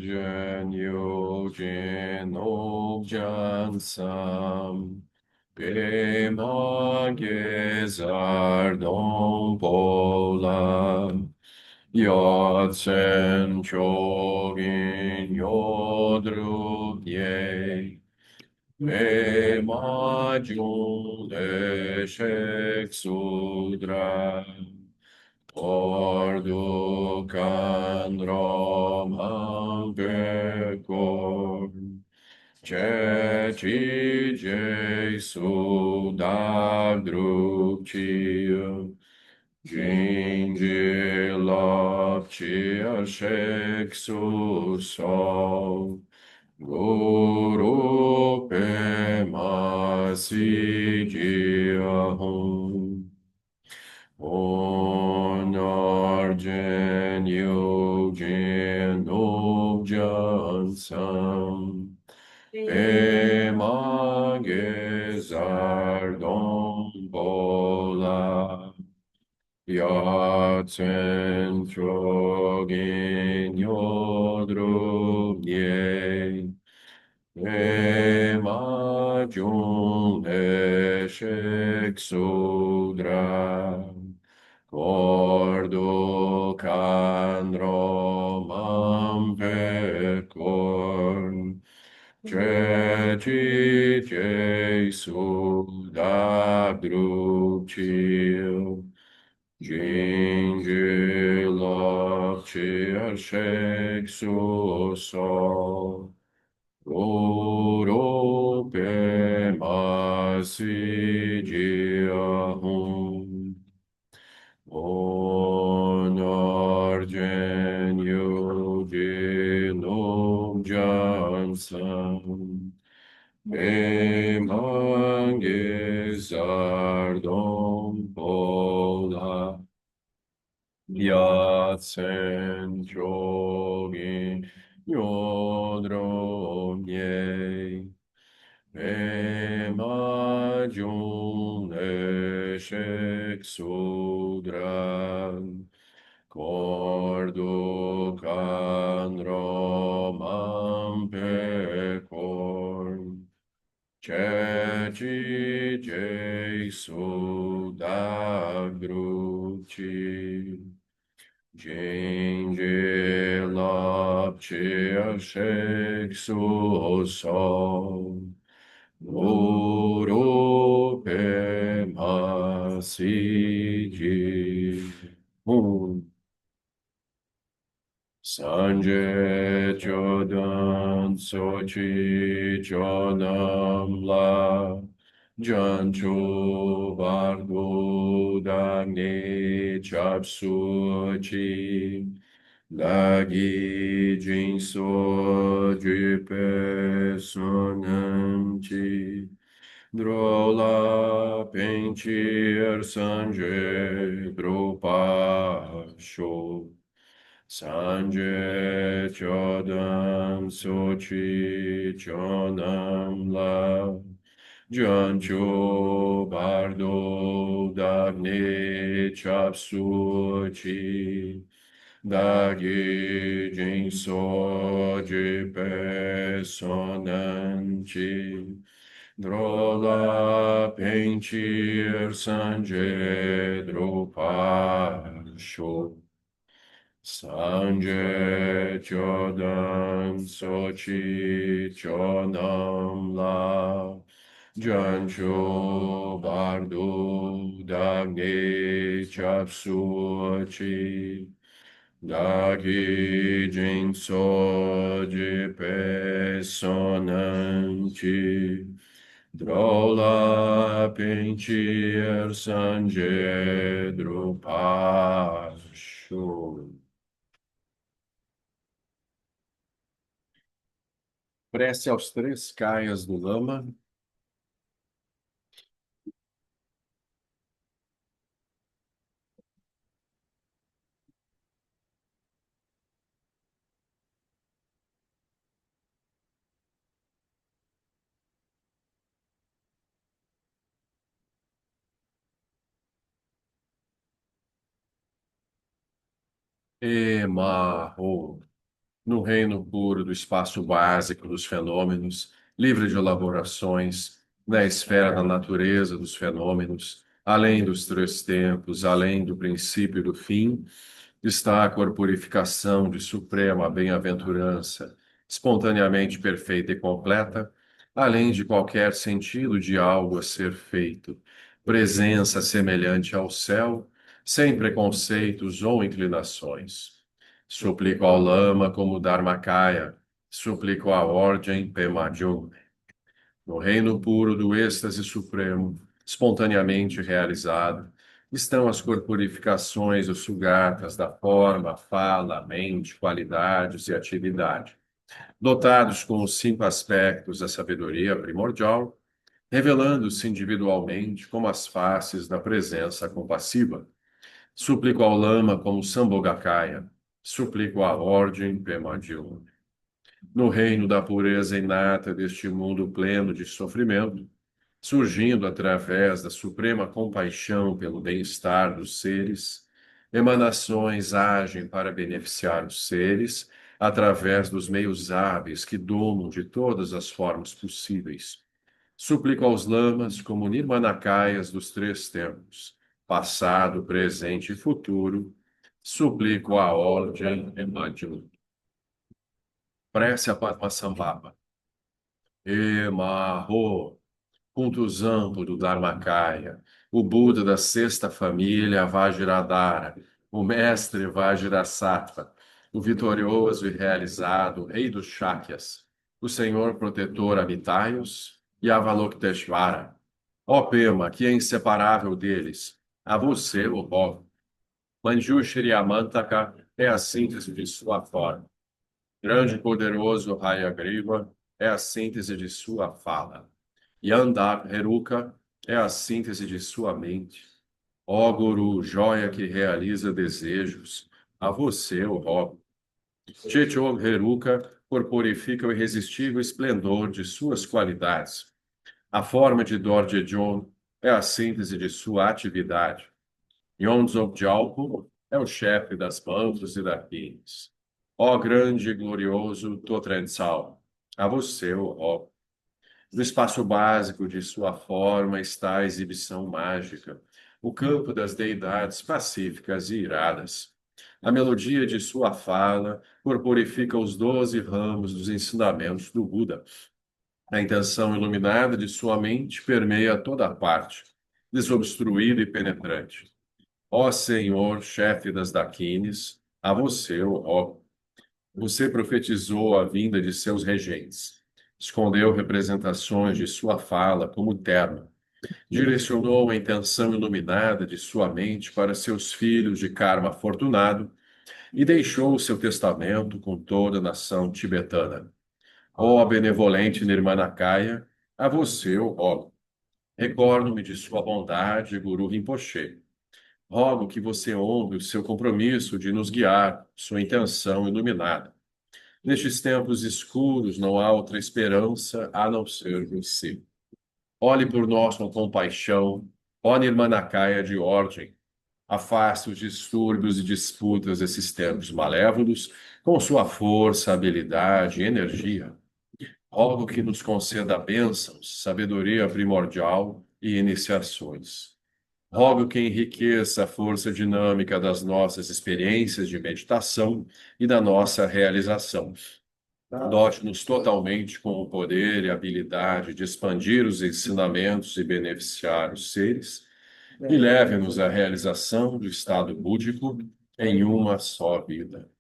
Jen Yojin Okjan Sam Pema Gezar Dom Pola Yotsen Chogin Yodru Ye Pema Jun Eshek Sudra Ordukan Romam Bekor Ceci Jesu Dagdrupcia Jinji Lopcia Sheksu Guru Pema Sigia Hum Onarjan Yogin Nobjan Sam Pema Gezardon Bola Yatsen Chogin Yodru Ye Pema Jun Eshek Sudra Cordo can Romam pecor, Ceci Jesu da drucio, Gingi lopcia sexus sol, Oro pemasigia hum, Onarjan Yogin Objansam Emangizardom Pola Yatsen Chogin Yodrom Ye Emajun Eshek Sudran Corducan Romam Pecor Ceci Jesu Dagruci Gingi Lapcia Shexus Sol Guru Pema Siji Sanje Chodan Sochi Chodam La Janchu Bargu Dagni Chapsuchi Lagi Jinso Jipe Sonanchi Drola Pentir Sanje Drupasho Sanje Chodam Sochi Chodam La Jancho Bardo Dagni Chapsuchi Dagi Jinso Jipe Sonanchi Drola Pentir Sanje Drupasho Sanje Chodam Sochi Chodam La Jancho Bardo Dagni Chapsuchi Dagi Jinso Jipe Sonanchi Drola Pentir Sanje Drupasho. Prece aos três caias do Lama. Emarro. no reino puro do espaço básico dos fenômenos, livre de elaborações, na esfera da natureza dos fenômenos, além dos três tempos, além do princípio e do fim, está a corporificação de suprema bem-aventurança, espontaneamente perfeita e completa, além de qualquer sentido de algo a ser feito, presença semelhante ao céu, sem preconceitos ou inclinações. Suplico ao Lama como Dharmakaya, suplico à Ordem Pema Chodron. No reino puro do êxtase supremo, espontaneamente realizado, estão as corporificações, os sugatas da forma, fala, mente, qualidades e atividade, dotados com os cinco aspectos da sabedoria primordial, revelando-se individualmente como as faces da presença compassiva. Suplico ao Lama como Sambhogakaya, suplico à Ordem Pema Chodron. No reino da pureza inata deste mundo pleno de sofrimento, surgindo através da suprema compaixão pelo bem-estar dos seres, emanações agem para beneficiar os seres através dos meios hábeis que domam de todas as formas possíveis. Suplico aos lamas como Nirmanakayas dos três tempos, passado, presente e futuro, suplico a Ordem Emanjula. Prece a Padmasambhava. Emarro, Kuntuzampo do Dharmakaya, o Buda da sexta família Vajradhara, o mestre Vajrasattva, o vitorioso e realizado rei dos Shakyas, o senhor protetor Amitayus e Avalokiteshvara. Ó Pema, que é inseparável deles, a você o rogo. Manjushri Amantaka é a síntese de sua forma. Grande e poderoso Hayagriva é a síntese de sua fala. Yandak Heruka é a síntese de sua mente. Ó Guru, joia que realiza desejos, a você eu rogo. Chechog Heruka corporifica o irresistível esplendor de suas qualidades. A forma de Dorjejon é a síntese de sua atividade. Yondzog Jalpo é o chefe das mantos e da Kines. Ó grande e glorioso Totrensal, a você eu rogo. No espaço básico de sua forma está a exibição mágica, o campo das deidades pacíficas e iradas. A melodia de sua fala corporifica os 12 ramos dos ensinamentos do Buda. A intenção iluminada de sua mente permeia toda a parte, desobstruída e penetrante. Ó Senhor, chefe das Dakines, a você eu rogo. Você profetizou a vinda de seus regentes. Escondeu representações de sua fala como terno. Direcionou a intenção iluminada de sua mente para seus filhos de karma afortunado e deixou o seu testamento com toda a nação tibetana. Ó benevolente Nirmanakaya, a você eu rogo. Recordo-me de sua bondade, Guru Rinpoche. Rogo que você honre o seu compromisso de nos guiar, sua intenção iluminada. Nestes tempos escuros não há outra esperança a não ser você. Olhe por nós com compaixão, ó Nirmanakaya de ordem. Afaste os distúrbios e disputas desses tempos malévolos com sua força, habilidade e energia. Rogo que nos conceda bênçãos, sabedoria primordial e iniciações. Rogo que enriqueça a força dinâmica das nossas experiências de meditação e da nossa realização. Dote-nos totalmente com o poder e a habilidade de expandir os ensinamentos e beneficiar os seres, e leve-nos à realização do estado búdico em uma só vida.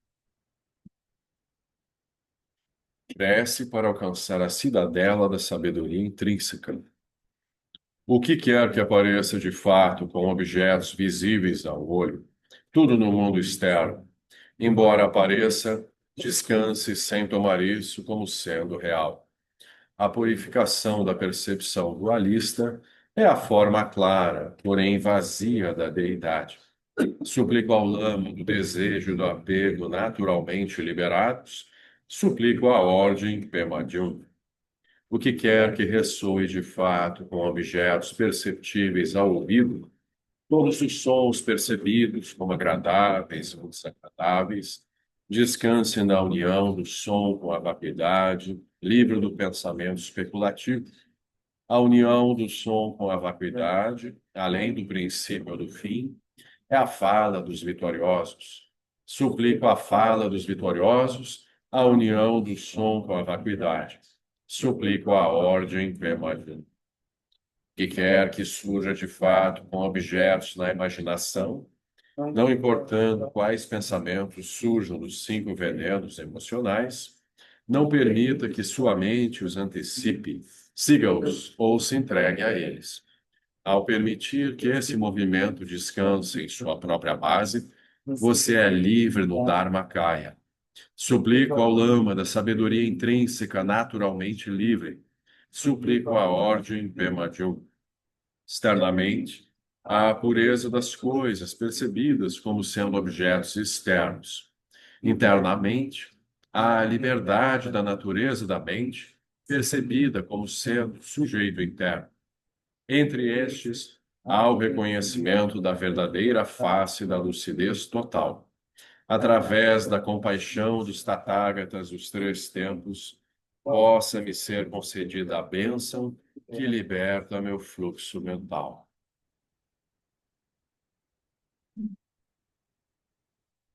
Prece para alcançar a cidadela da sabedoria intrínseca. O que quer que apareça de fato com objetos visíveis ao olho, tudo no mundo externo, embora apareça, descanse sem tomar isso como sendo real. A purificação da percepção dualista é a forma clara, porém vazia da deidade. Suplico ao lama do desejo e do apego naturalmente liberados, suplico à ordem Pema Chodron. O que quer que ressoe de fato com objetos perceptíveis ao ouvido, todos os sons percebidos como agradáveis ou desagradáveis, Descanse na união do som com a vacuidade, livre do pensamento especulativo. A união do som com a vacuidade, além do princípio ou do fim, é a fala dos vitoriosos. Suplico a fala dos vitoriosos, a união do som com a vacuidade. Suplico a ordem permanente. Que quer que surja de fato com objetos na imaginação, não importando quais pensamentos surjam dos cinco venenos emocionais, não permita que sua mente os antecipe, siga-os ou se entregue a eles. Ao permitir que esse movimento descanse em sua própria base, você é livre do Dharmakaya. Suplico ao lama da sabedoria intrínseca naturalmente livre. Suplico a ordem Pema externamente, a pureza das coisas percebidas como sendo objetos externos. Internamente, a liberdade da natureza da mente, percebida como sendo sujeito interno. Entre estes, há o reconhecimento da verdadeira face da lucidez total. Através da compaixão dos Tathagatas dos três tempos, possa-me ser concedida a bênção que liberta meu fluxo mental.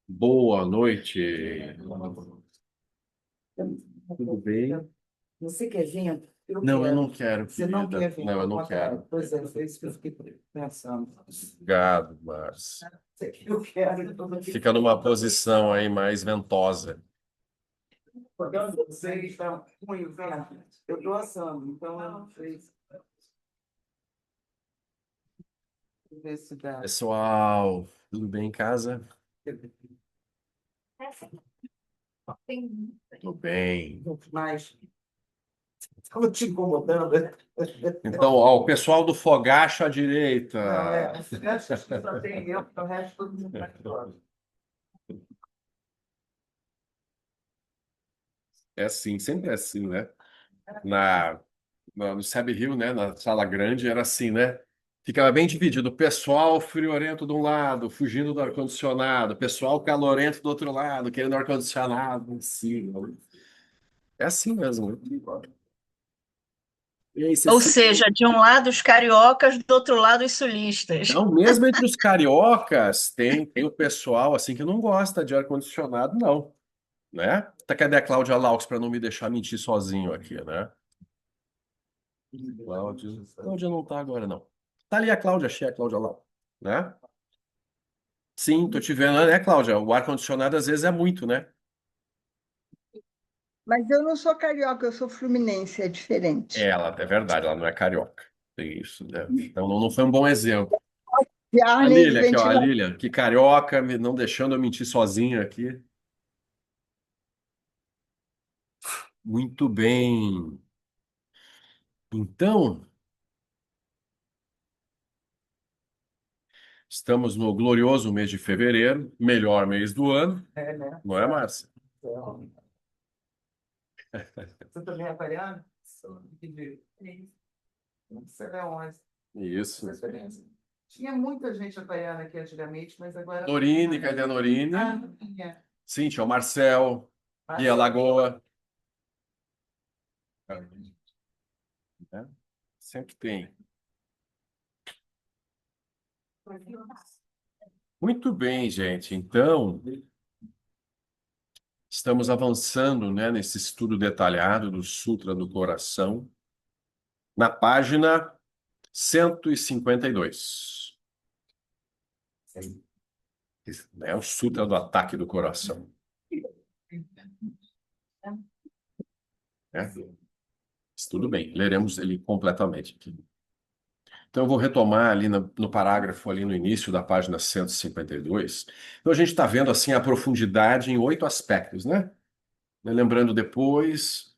Boa noite. Tudo bem? Você quer vir? Não, eu não quero, Você não querida. quer vir? Não, eu não quero. Pois é, foi isso que eu fiquei pensando. Obrigado, Márcio. Eu quero. Então eu fiquei- Fica numa posição aí mais ventosa. Você está com inverno. Eu estou assando, então eu não sei. Deixa eu ver se dá. Pessoal, tudo bem em casa? Tudo bem. Mas estou te incomodando. Então, ó, o pessoal do Fogacho à direita. Não, só tem eu, porque o resto todo mundo está fora. É assim, sempre é assim, né? No Seb Hill, né? Na sala grande era assim, né? Ficava bem dividido. O pessoal friorento de um lado, fugindo do ar-condicionado. O pessoal calorento do outro lado, querendo ar-condicionado em cima. É assim mesmo. E aí, Ou Cecília? seja, de um lado os cariocas, do outro lado os sulistas. Não, mesmo entre os cariocas, tem o pessoal assim que não gosta de ar-condicionado, não. Né? Tá, cadê a Cláudia Laux para não me deixar mentir sozinho aqui, né? Cláudia não tá agora, não. Tá ali a Cláudia, achei a Cláudia lá, né? Sim, tô te vendo, né, Cláudia? O ar-condicionado às vezes é muito, né? Mas eu não sou carioca, eu sou fluminense, é diferente. Ela, é verdade, ela não é carioca. Tem isso, né? Então não foi um bom exemplo. E A Arnes Lília aqui, ó, a ventilador. Lília, que carioca, não deixando eu mentir sozinho aqui. Muito bem. Então, estamos no glorioso mês de fevereiro, melhor mês do ano, É, né? não é, Márcia? Você também é aquariano? Que dia? Você é onde? Isso. Tinha muita gente aquariana aqui antigamente, mas agora. Norine, cadê a Norine? Ah, não tinha. Sim, tinha o Marcel, e a Lagoa. Né? Sempre tem. Muito bem, gente. Então, estamos avançando, né, nesse estudo detalhado do Sutra do Coração, na página 152. É o Sutra do Ataque do Coração. Né? Mas tudo bem, leremos ele completamente aqui. Então, eu vou retomar ali no parágrafo, ali no início da página 152. Então, a gente está vendo assim a profundidade em 8 aspectos, né? Lembrando depois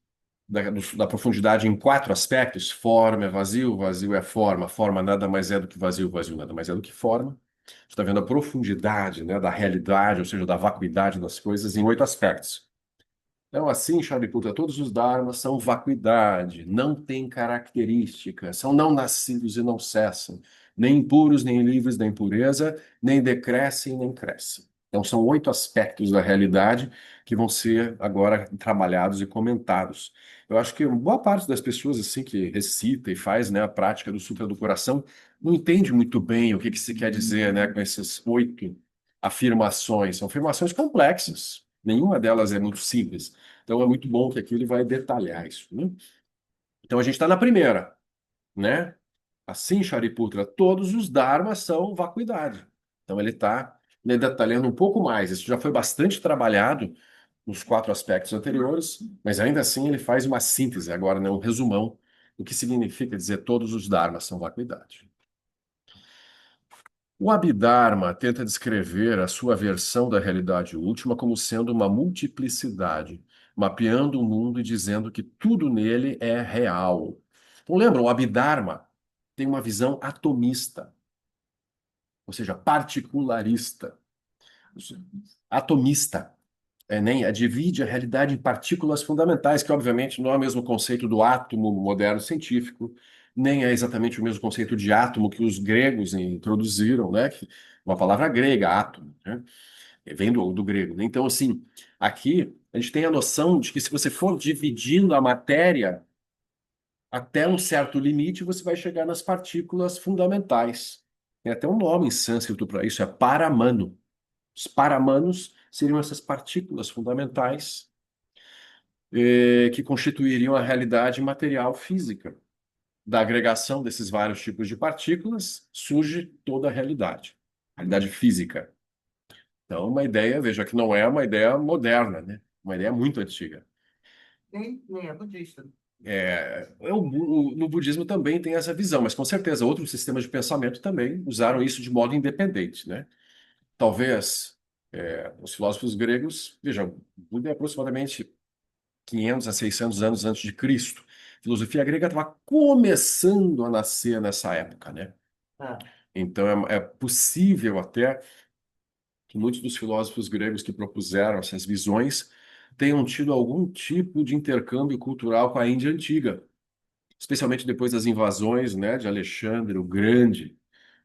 da profundidade em 4 aspectos: forma é vazio, vazio é forma, forma nada mais é do que vazio, vazio nada mais é do que forma. A gente está vendo a profundidade, né, da realidade, ou seja, da vacuidade das coisas em 8 aspectos. Então, assim, Shariputra, todos os dharmas são vacuidade, não têm característica, são não nascidos e não cessam, nem impuros, nem livres da impureza, nem decrescem, nem crescem. Então, são 8 aspectos da realidade que vão ser agora trabalhados e comentados. Eu acho que boa parte das pessoas assim que recita e faz, né, a prática do Sutra do Coração não entende muito bem o que que se quer dizer, né, com essas 8 afirmações. São afirmações complexas. Nenhuma delas é muito simples. Então, é muito bom que aqui ele vai detalhar isso, né? Então, a gente está na primeira, né? Assim, Shariputra, todos os dharmas são vacuidade. Então ele está detalhando um pouco mais. Isso já foi bastante trabalhado nos 4 aspectos anteriores, mas ainda assim ele faz uma síntese agora, né, um resumão do que significa dizer todos os dharmas são vacuidade. O Abhidharma tenta descrever a sua versão da realidade última como sendo uma multiplicidade, mapeando o mundo e dizendo que tudo nele é real. Então, lembram, o Abhidharma tem uma visão atomista, ou seja, particularista, atomista. Nem divide a realidade em partículas fundamentais, que obviamente não é o mesmo conceito do átomo moderno científico, nem é exatamente o mesmo conceito de átomo que os gregos introduziram, né? Uma palavra grega, átomo, né? Vem do grego, né? Então, assim, aqui a gente tem a noção de que se você for dividindo a matéria até um certo limite, você vai chegar nas partículas fundamentais. Tem até um nome em sânscrito para isso, é paramano. Os paramanos seriam essas partículas fundamentais que constituiriam a realidade material física. Da agregação desses vários tipos de partículas surge toda a realidade física. Então, uma ideia, veja que não é uma ideia moderna, né? Uma ideia muito antiga. Nem é budista. No budismo também tem essa visão, mas com certeza outros sistemas de pensamento também usaram isso de modo independente, né? Talvez os filósofos gregos, vejam, Buda é aproximadamente 500 a 600 anos antes de Cristo. A filosofia grega estava começando a nascer nessa época, né? Ah, Então é possível até que muitos dos filósofos gregos que propuseram essas visões tenham tido algum tipo de intercâmbio cultural com a Índia antiga, especialmente depois das invasões, né, de Alexandre o Grande,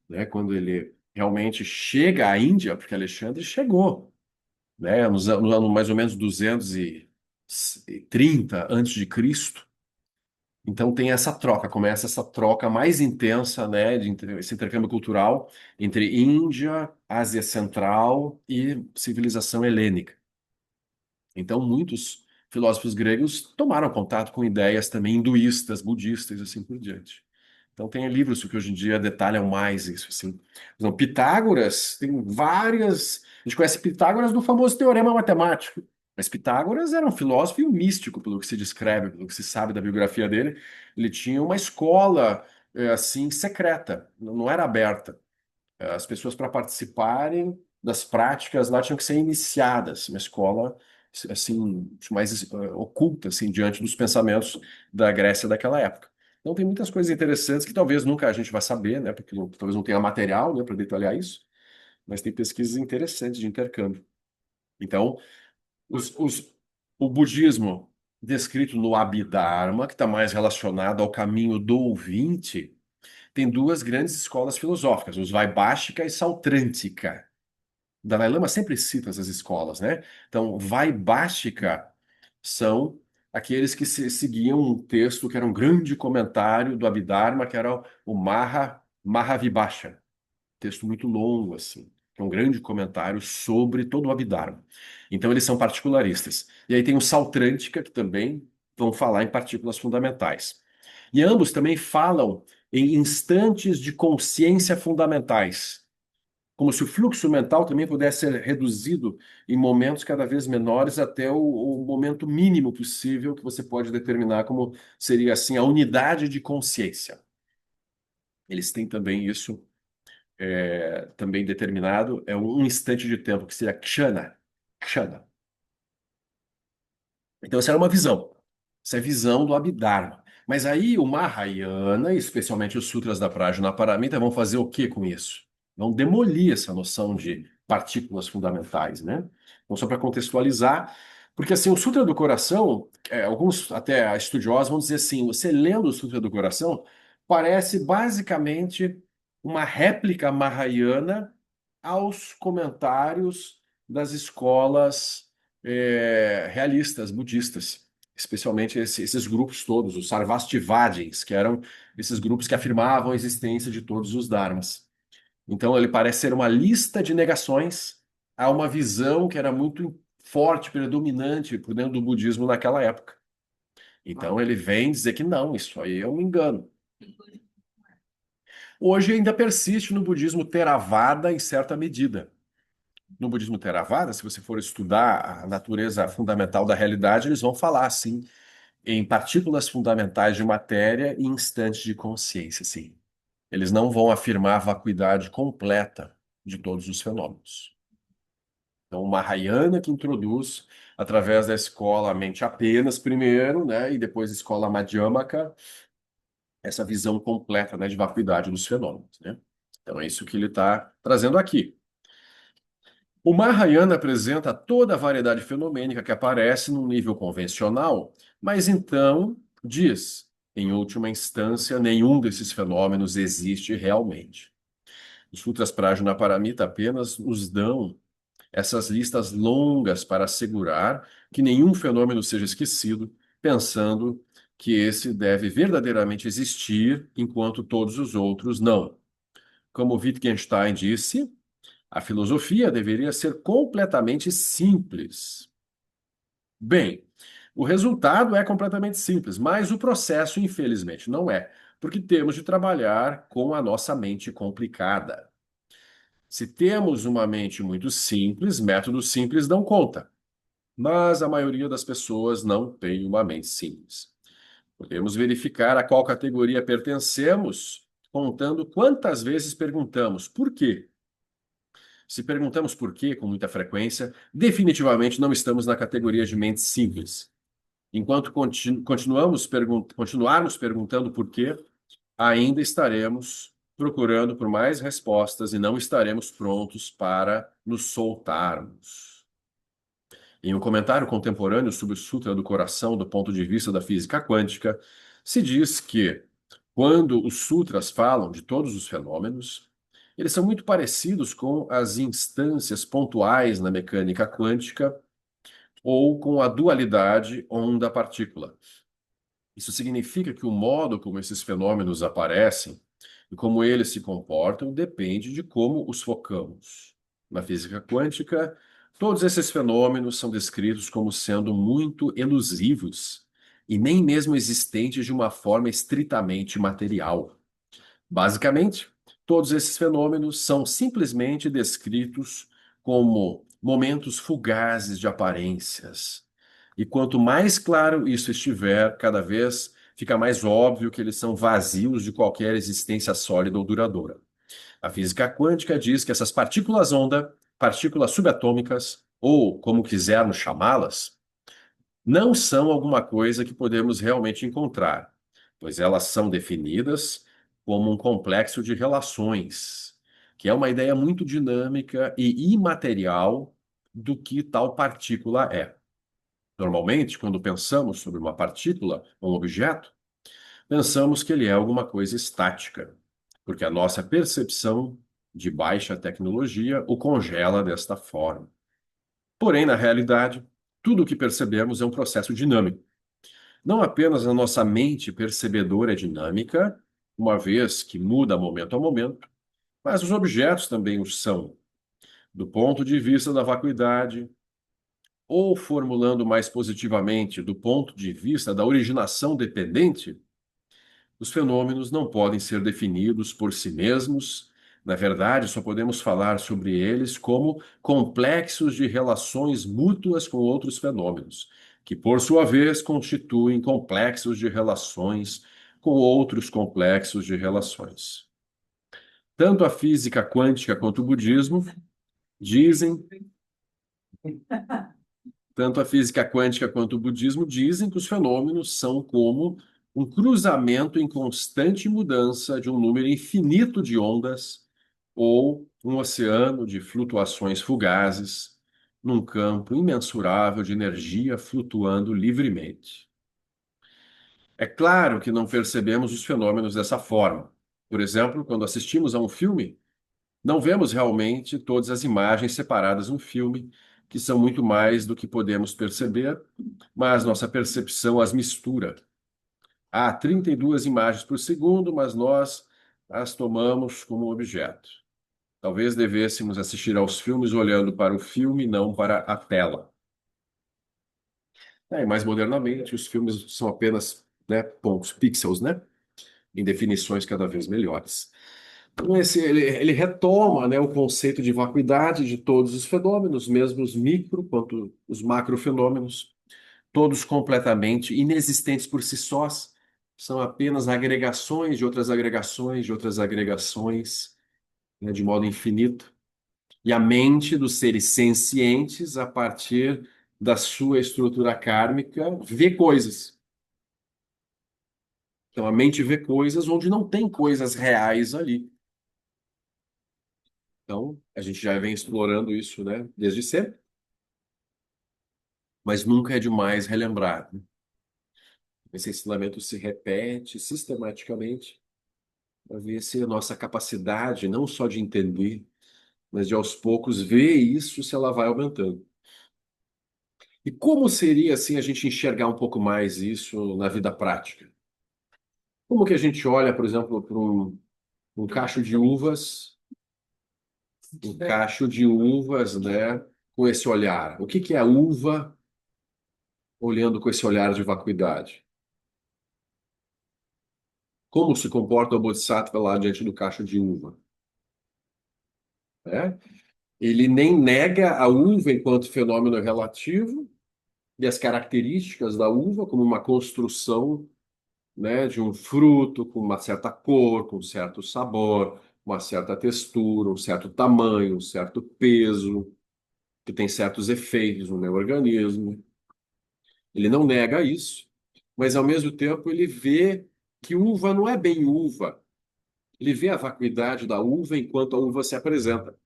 né, quando ele realmente chega à Índia, porque Alexandre chegou, né, no ano mais ou menos 230 antes de Cristo. Então tem essa troca, começa essa troca mais intensa, né, esse intercâmbio cultural entre Índia, Ásia Central e civilização helênica. Então muitos filósofos gregos tomaram contato com ideias também hinduístas, budistas e assim por diante. Então tem livros que hoje em dia detalham mais isso, assim. Por exemplo, Pitágoras tem várias. A gente conhece Pitágoras do famoso teorema matemático. Mas Pitágoras era um filósofo e um místico, pelo que se descreve, pelo que se sabe da biografia dele. Ele tinha uma escola assim secreta, não era aberta. As pessoas para participarem das práticas lá tinham que ser iniciadas, uma escola assim mais oculta assim diante dos pensamentos da Grécia daquela época. Então tem muitas coisas interessantes que talvez nunca a gente vai saber, né, porque talvez não tenha material, né, para detalhar isso, mas tem pesquisas interessantes de intercâmbio. Então, os, os- o budismo descrito no Abhidharma, que está mais relacionado ao caminho do ouvinte, tem 2 grandes escolas filosóficas, os Vaibhashika e Sautrantika. O Dalai Lama sempre cita essas escolas, né? Então, Vaibhashika são aqueles que seguiam um texto que era um grande comentário do Abhidharma, que era o Mahavibhasha, texto muito longo, assim, que é um grande comentário sobre todo o Abhidharma. Então, eles são particularistas. E aí tem o Sautrantika, que também vão falar em partículas fundamentais. E ambos também falam em instantes de consciência fundamentais, como se o fluxo mental também pudesse ser reduzido em momentos cada vez menores até o momento mínimo possível que você pode determinar como seria assim a unidade de consciência. Eles têm também isso também determinado, é um instante de tempo que seria kshana, kshana. Então, essa era uma visão. Essa é a visão do Abhidharma. Mas aí o Mahayana, especialmente os Sutras da Prajnaparamita, vão fazer o que com isso? Vão demolir essa noção de partículas fundamentais, né? Então, só para contextualizar, porque assim, o Sutra do Coração, alguns até estudiosos vão dizer assim, você lendo o Sutra do Coração, parece basicamente uma réplica mahayana aos comentários das escolas realistas, budistas, especialmente esses grupos todos, os Sarvastivadins, que eram esses grupos que afirmavam a existência de todos os dharmas. Então, ele parece ser uma lista de negações a uma visão que era muito forte, predominante por dentro do budismo naquela época. Então, ele vem dizer que não, isso aí é um engano. Hoje ainda persiste no budismo Theravada em certa medida. No budismo Theravada, se você for estudar a natureza fundamental da realidade, eles vão falar assim, em partículas fundamentais de matéria e instantes de consciência, sim. Eles não vão afirmar a vacuidade completa de todos os fenômenos. Então, o Mahayana que introduz, através da escola mente apenas primeiro, né, e depois a escola Madhyamaka, essa visão completa, né, de vacuidade dos fenômenos, né? Então, é isso que ele está trazendo aqui. O Mahayana apresenta toda a variedade fenomênica que aparece num nível convencional, mas então diz, em última instância, nenhum desses fenômenos existe realmente. Os Sutras Prajnaparamita apenas nos dão essas listas longas para assegurar que nenhum fenômeno seja esquecido, pensando que esse deve verdadeiramente existir, enquanto todos os outros não. Como Wittgenstein disse, a filosofia deveria ser completamente simples. Bem, o resultado é completamente simples, mas o processo, infelizmente, não é, porque temos de trabalhar com a nossa mente complicada. Se temos uma mente muito simples, métodos simples dão conta, mas a maioria das pessoas não tem uma mente simples. Podemos verificar a qual categoria pertencemos contando quantas vezes perguntamos por quê. Se perguntamos por quê com muita frequência, definitivamente não estamos na categoria de mente simples. Enquanto continuarmos perguntando por quê, ainda estaremos procurando por mais respostas e não estaremos prontos para nos soltarmos. Em um comentário contemporâneo sobre o Sutra do Coração do ponto de vista da física quântica, se diz que, quando os sutras falam de todos os fenômenos, eles são muito parecidos com as instâncias pontuais na mecânica quântica ou com a dualidade onda-partícula. Isso significa que o modo como esses fenômenos aparecem e como eles se comportam depende de como os focamos. Na física quântica, todos esses fenômenos são descritos como sendo muito elusivos e nem mesmo existentes de uma forma estritamente material. Basicamente, todos esses fenômenos são simplesmente descritos como momentos fugazes de aparências. E quanto mais claro isso estiver, cada vez fica mais óbvio que eles são vazios de qualquer existência sólida ou duradoura. A física quântica diz que essas partículas onda, partículas subatômicas, ou como quisermos chamá-las, não são alguma coisa que podemos realmente encontrar, pois elas são definidas como um complexo de relações, que é uma ideia muito dinâmica e imaterial do que tal partícula é. Normalmente, quando pensamos sobre uma partícula, um objeto, pensamos que ele é alguma coisa estática, porque a nossa percepção de baixa tecnologia o congela desta forma. Porém, na realidade, tudo o que percebemos é um processo dinâmico. Não apenas a nossa mente percebedora é dinâmica, uma vez que muda momento a momento, mas os objetos também o são. Do ponto de vista da vacuidade, ou formulando mais positivamente, do ponto de vista da originação dependente, os fenômenos não podem ser definidos por si mesmos. Na verdade, só podemos falar sobre eles como complexos de relações mútuas com outros fenômenos, que, por sua vez, constituem complexos de relações com outros complexos de relações. Tanto a física quântica quanto o budismo dizem Tanto a física quântica quanto o budismo dizem que os fenômenos são como um cruzamento em constante mudança de um número infinito de ondas ou um oceano de flutuações fugazes num campo imensurável de energia flutuando livremente. É claro que não percebemos os fenômenos dessa forma. Por exemplo, quando assistimos a um filme, Não vemos realmente todas as imagens separadas no filme, que são muito mais do que podemos perceber, mas nossa percepção as mistura. Há 32 imagens por segundo, mas nós as tomamos como objeto. Talvez devêssemos assistir aos filmes olhando para o filme, não para a tela. Mais modernamente, os filmes são apenas, né, pontos, pixels, né, em definições cada vez melhores. Então, ele retoma, né, o conceito de vacuidade de todos os fenômenos, mesmo os micro quanto os macrofenômenos, todos completamente inexistentes por si sós, são apenas agregações de outras agregações de outras agregações, né, de modo infinito. E a mente dos seres sencientes, a partir da sua estrutura kármica, vê coisas. Então a mente vê coisas onde não tem coisas reais ali. Então a gente já vem explorando isso, né, desde sempre, mas nunca é demais relembrar, né? Esse ensinamento se repete sistematicamente para ver se a nossa capacidade, não só de entender, mas de aos poucos ver isso, se ela vai aumentando. E como seria assim a gente enxergar um pouco mais isso na vida prática? Como que a gente olha, por exemplo, para um cacho de uvas, um cacho de uvas, né, com esse olhar? O que que é a uva olhando com esse olhar de vacuidade? Como se comporta o Bodhisattva lá diante do cacho de uva? Né? Ele nem nega a uva enquanto fenômeno relativo e as características da uva como uma construção, né, de um fruto com uma certa cor, com um certo sabor, uma certa textura, um certo tamanho, um certo peso, que tem certos efeitos no meu organismo. Ele não nega isso, mas ao mesmo tempo ele vê que uva não é bem uva. Ele vê a vacuidade da uva enquanto a uva se apresenta.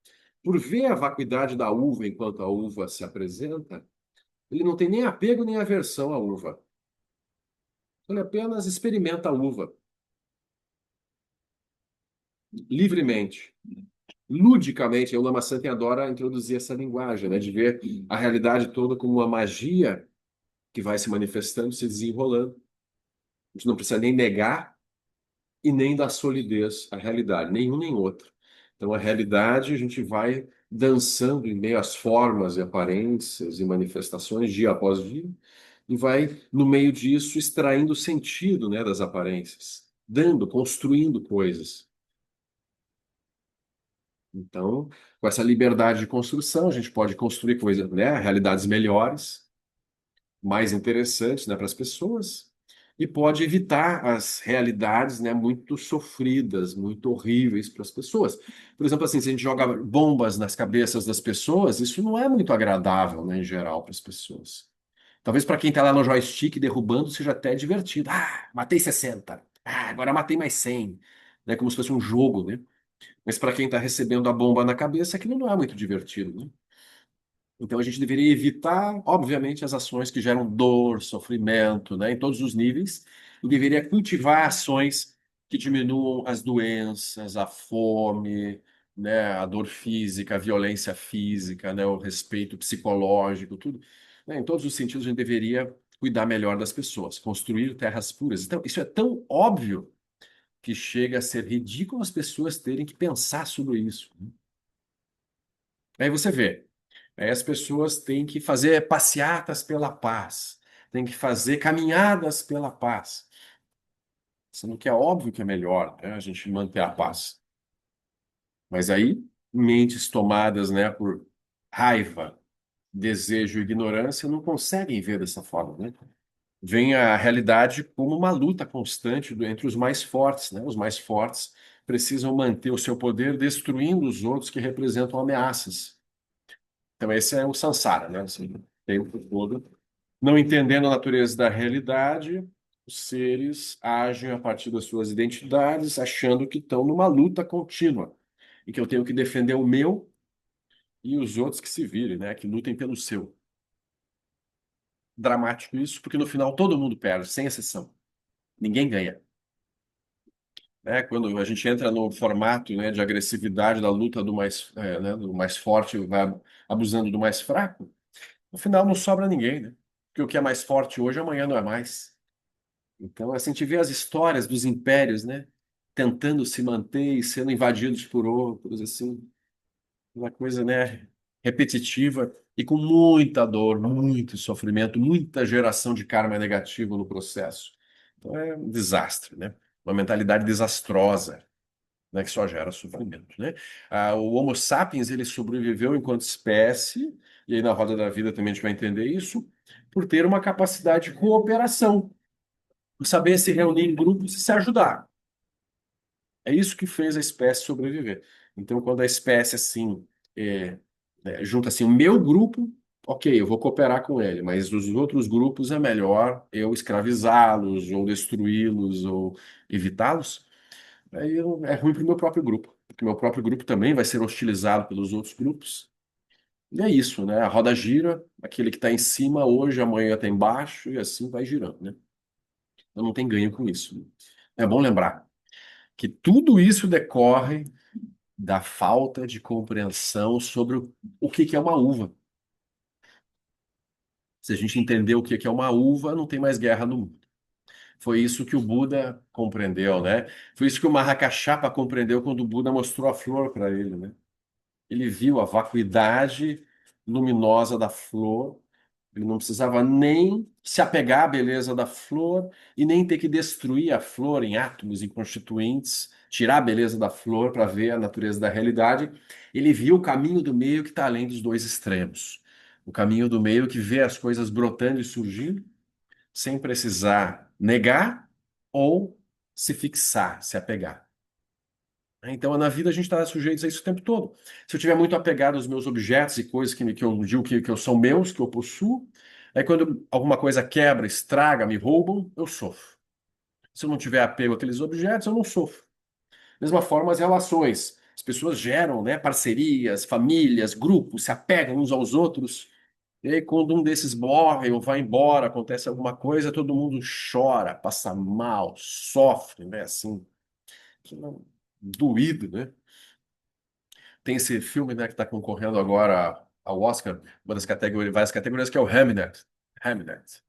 Por ver a vacuidade da uva enquanto a uva se apresenta, ele não tem nem apego nem aversão à uva. Ele apenas experimenta a uva livremente, ludicamente. O Lama Santen adora introduzir essa linguagem, né, de ver a realidade toda como uma magia que vai se manifestando, se desenrolando. A gente não precisa nem negar e nem dar solidez à realidade, nenhum nem outro. Então, a realidade, a gente vai dançando em meio às formas e aparências e manifestações, dia após dia, e vai, no meio disso, extraindo o sentido, né, das aparências, dando, construindo coisas. Então, com essa liberdade de construção, a gente pode construir coisas, né, realidades melhores, mais interessantes, né, para as pessoas, e pode evitar as realidades, né, muito sofridas, muito horríveis para as pessoas. Por exemplo, assim, se a gente joga bombas nas cabeças das pessoas, isso não é muito agradável, né, em geral, para as pessoas. Talvez para quem está lá no joystick derrubando seja até divertido. Ah, matei 60. Ah, agora matei mais 100. Né, como se fosse um jogo, né? Mas para quem está recebendo a bomba na cabeça, aquilo não é muito divertido, né? Então a gente deveria evitar, obviamente, as ações que geram dor, sofrimento, né, em todos os níveis, e deveria cultivar ações que diminuam as doenças, a fome, né, a dor física, a violência física, né, o respeito psicológico, tudo. Né, em todos os sentidos, a gente deveria cuidar melhor das pessoas, construir terras puras. Então, isso é tão óbvio que chega a ser ridículo as pessoas terem que pensar sobre isso. Aí você vê. Aí as pessoas têm que fazer passeatas pela paz, têm que fazer caminhadas pela paz. Sendo que é óbvio que é melhor, né, a gente manter a paz. Mas aí, mentes tomadas, né, por raiva, desejo e ignorância não conseguem ver dessa forma, né? Vem a realidade como uma luta constante entre os mais fortes, né? Os mais fortes precisam manter o seu poder destruindo os outros que representam ameaças. Então esse é o samsara, né? Assim, o tempo todo não entendendo a natureza da realidade, os seres agem a partir das suas identidades, achando que estão numa luta contínua e que eu tenho que defender o meu e os outros que se virem, né? Que lutem pelo seu. Dramático isso, porque no final todo mundo perde, sem exceção. Ninguém ganha. né? Quando a gente entra no formato, né, de agressividade da luta né, do mais forte vai abusando do mais fraco, no final não sobra ninguém, né? Porque o que é mais forte hoje, amanhã não é mais. Então, assim, a gente vê as histórias dos impérios, né? Tentando se manter e sendo invadidos por outros, assim, uma coisa, né? Repetitiva e com muita dor, muito sofrimento, muita geração de karma negativo no processo. Então, é um desastre, né? Uma mentalidade desastrosa, né? Que só gera sofrimento, né? O Homo sapiens, ele sobreviveu enquanto espécie, e aí na roda da vida também a gente vai entender isso, por ter uma capacidade de cooperação, saber se reunir em grupos e se ajudar. É isso que fez a espécie sobreviver. Então, quando a espécie, assim, é, junta assim, o meu grupo, ok, eu vou cooperar com ele, mas os outros grupos é melhor eu escravizá-los, ou destruí-los, ou evitá-los. É ruim para o meu próprio grupo, porque meu próprio grupo também vai ser hostilizado pelos outros grupos. E é isso, né? A roda gira, aquele que está em cima hoje, amanhã está embaixo, e assim vai girando, né? Então não tem ganho com isso. É bom lembrar que tudo isso decorre da falta de compreensão sobre o que que é uma uva. Se a gente entender o que que é uma uva, não tem mais guerra no mundo. Foi isso que o Buda compreendeu, né? Foi isso que o Mahakashapa compreendeu quando o Buda mostrou a flor para ele, né? Ele viu a vacuidade luminosa da flor. Ele não precisava nem se apegar à beleza da flor e nem ter que destruir a flor em átomos, em constituintes, tirar a beleza da flor para ver a natureza da realidade. Ele viu o caminho do meio que está além dos dois extremos. O caminho do meio que vê as coisas brotando e surgindo sem precisar negar ou se fixar, se apegar. Então, na vida, a gente está sujeito a isso o tempo todo. Se eu estiver muito apegado aos meus objetos e coisas que eu digo que eu são meus, que eu possuo, aí quando alguma coisa quebra, estraga, me roubam, eu sofro. Se eu não tiver apego àqueles objetos, eu não sofro. Mesma forma, as relações. As pessoas geram, né, parcerias, famílias, grupos, se apegam uns aos outros. E aí, quando um desses morre ou vai embora, acontece alguma coisa, todo mundo chora, passa mal, sofre, né? Assim, que não- doído, né? Tem esse filme, né, que está concorrendo agora ao Oscar, uma das categorias, várias categorias, que é o Hamnet. Hamnet.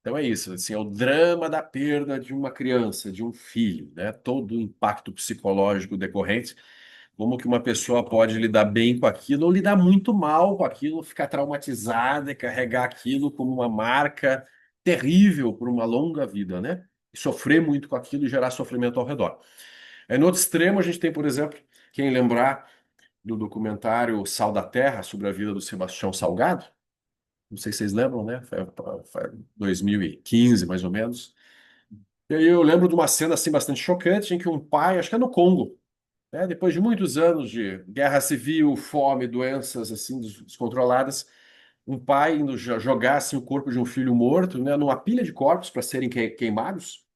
Então é isso, assim, é o drama da perda de uma criança, de um filho, né? Todo o impacto psicológico decorrente, como que uma pessoa pode lidar bem com aquilo ou lidar muito mal com aquilo, ficar traumatizada e carregar aquilo como uma marca terrível por uma longa vida, né? E sofrer muito com aquilo e gerar sofrimento ao redor. Aí, no outro extremo, a gente tem, por exemplo, quem lembrar do documentário Sal da Terra, sobre a vida do Sebastião Salgado. Não sei se vocês lembram, né? Foi 2015, mais ou menos. E aí eu lembro de uma cena assim bastante chocante em que um pai, acho que é no Congo, né? Depois de muitos anos de guerra civil, fome, doenças assim descontroladas, um pai indo jogar assim, o corpo de um filho morto, né, numa pilha de corpos para serem queimados.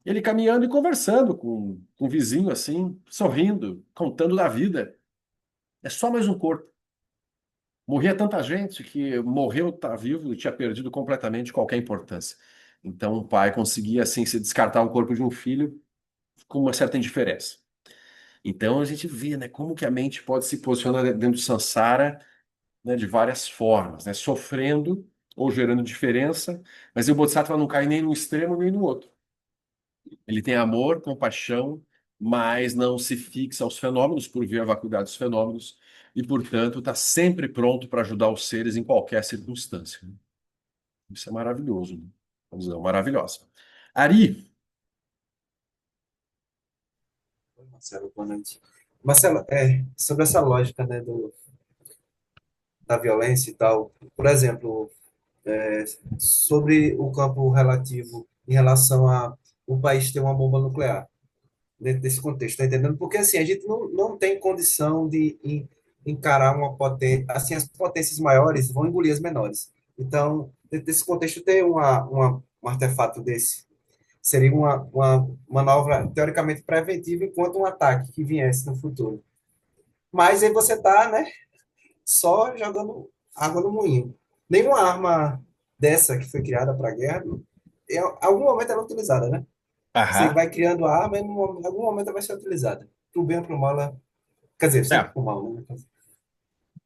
Ele caminhando e conversando com um vizinho assim, sorrindo, contando da vida. É só mais um corpo. Morria tanta gente que morreu, tá vivo e tinha perdido completamente qualquer importância. Então, o pai conseguia, assim, se descartar um corpo de um filho com uma certa indiferença. Então, a gente vê, né, como que a mente pode se posicionar dentro do samsara, né, de várias formas, né, sofrendo ou gerando diferença, mas o Bodhisattva não cai nem no extremo nem no outro. Ele tem amor, compaixão, mas não se fixa aos fenômenos por ver a vacuidade dos fenômenos e, portanto, está sempre pronto para ajudar os seres em qualquer circunstância. Isso é maravilhoso, né? Uma visão maravilhosa. Ari, Oi, Marcelo, boa noite. Marcelo, sobre essa lógica, né, da violência e tal, por exemplo, sobre o campo relativo em relação a o país ter uma bomba nuclear, dentro desse contexto, tá entendendo? Porque, assim, a gente não tem condição de encarar uma potência, assim, as potências maiores vão engolir as menores. Então, dentro desse contexto, ter um artefato desse seria uma manobra teoricamente preventiva enquanto um ataque que viesse no futuro. Mas aí você está, né, só jogando água no moinho. Nenhuma arma dessa que foi criada para a guerra, em algum momento ela é utilizada, né? Você Aham. vai criando a arma e em algum momento ela vai ser utilizada. Pro bem ou pro mal, quer dizer, sempre É, pro mal, né?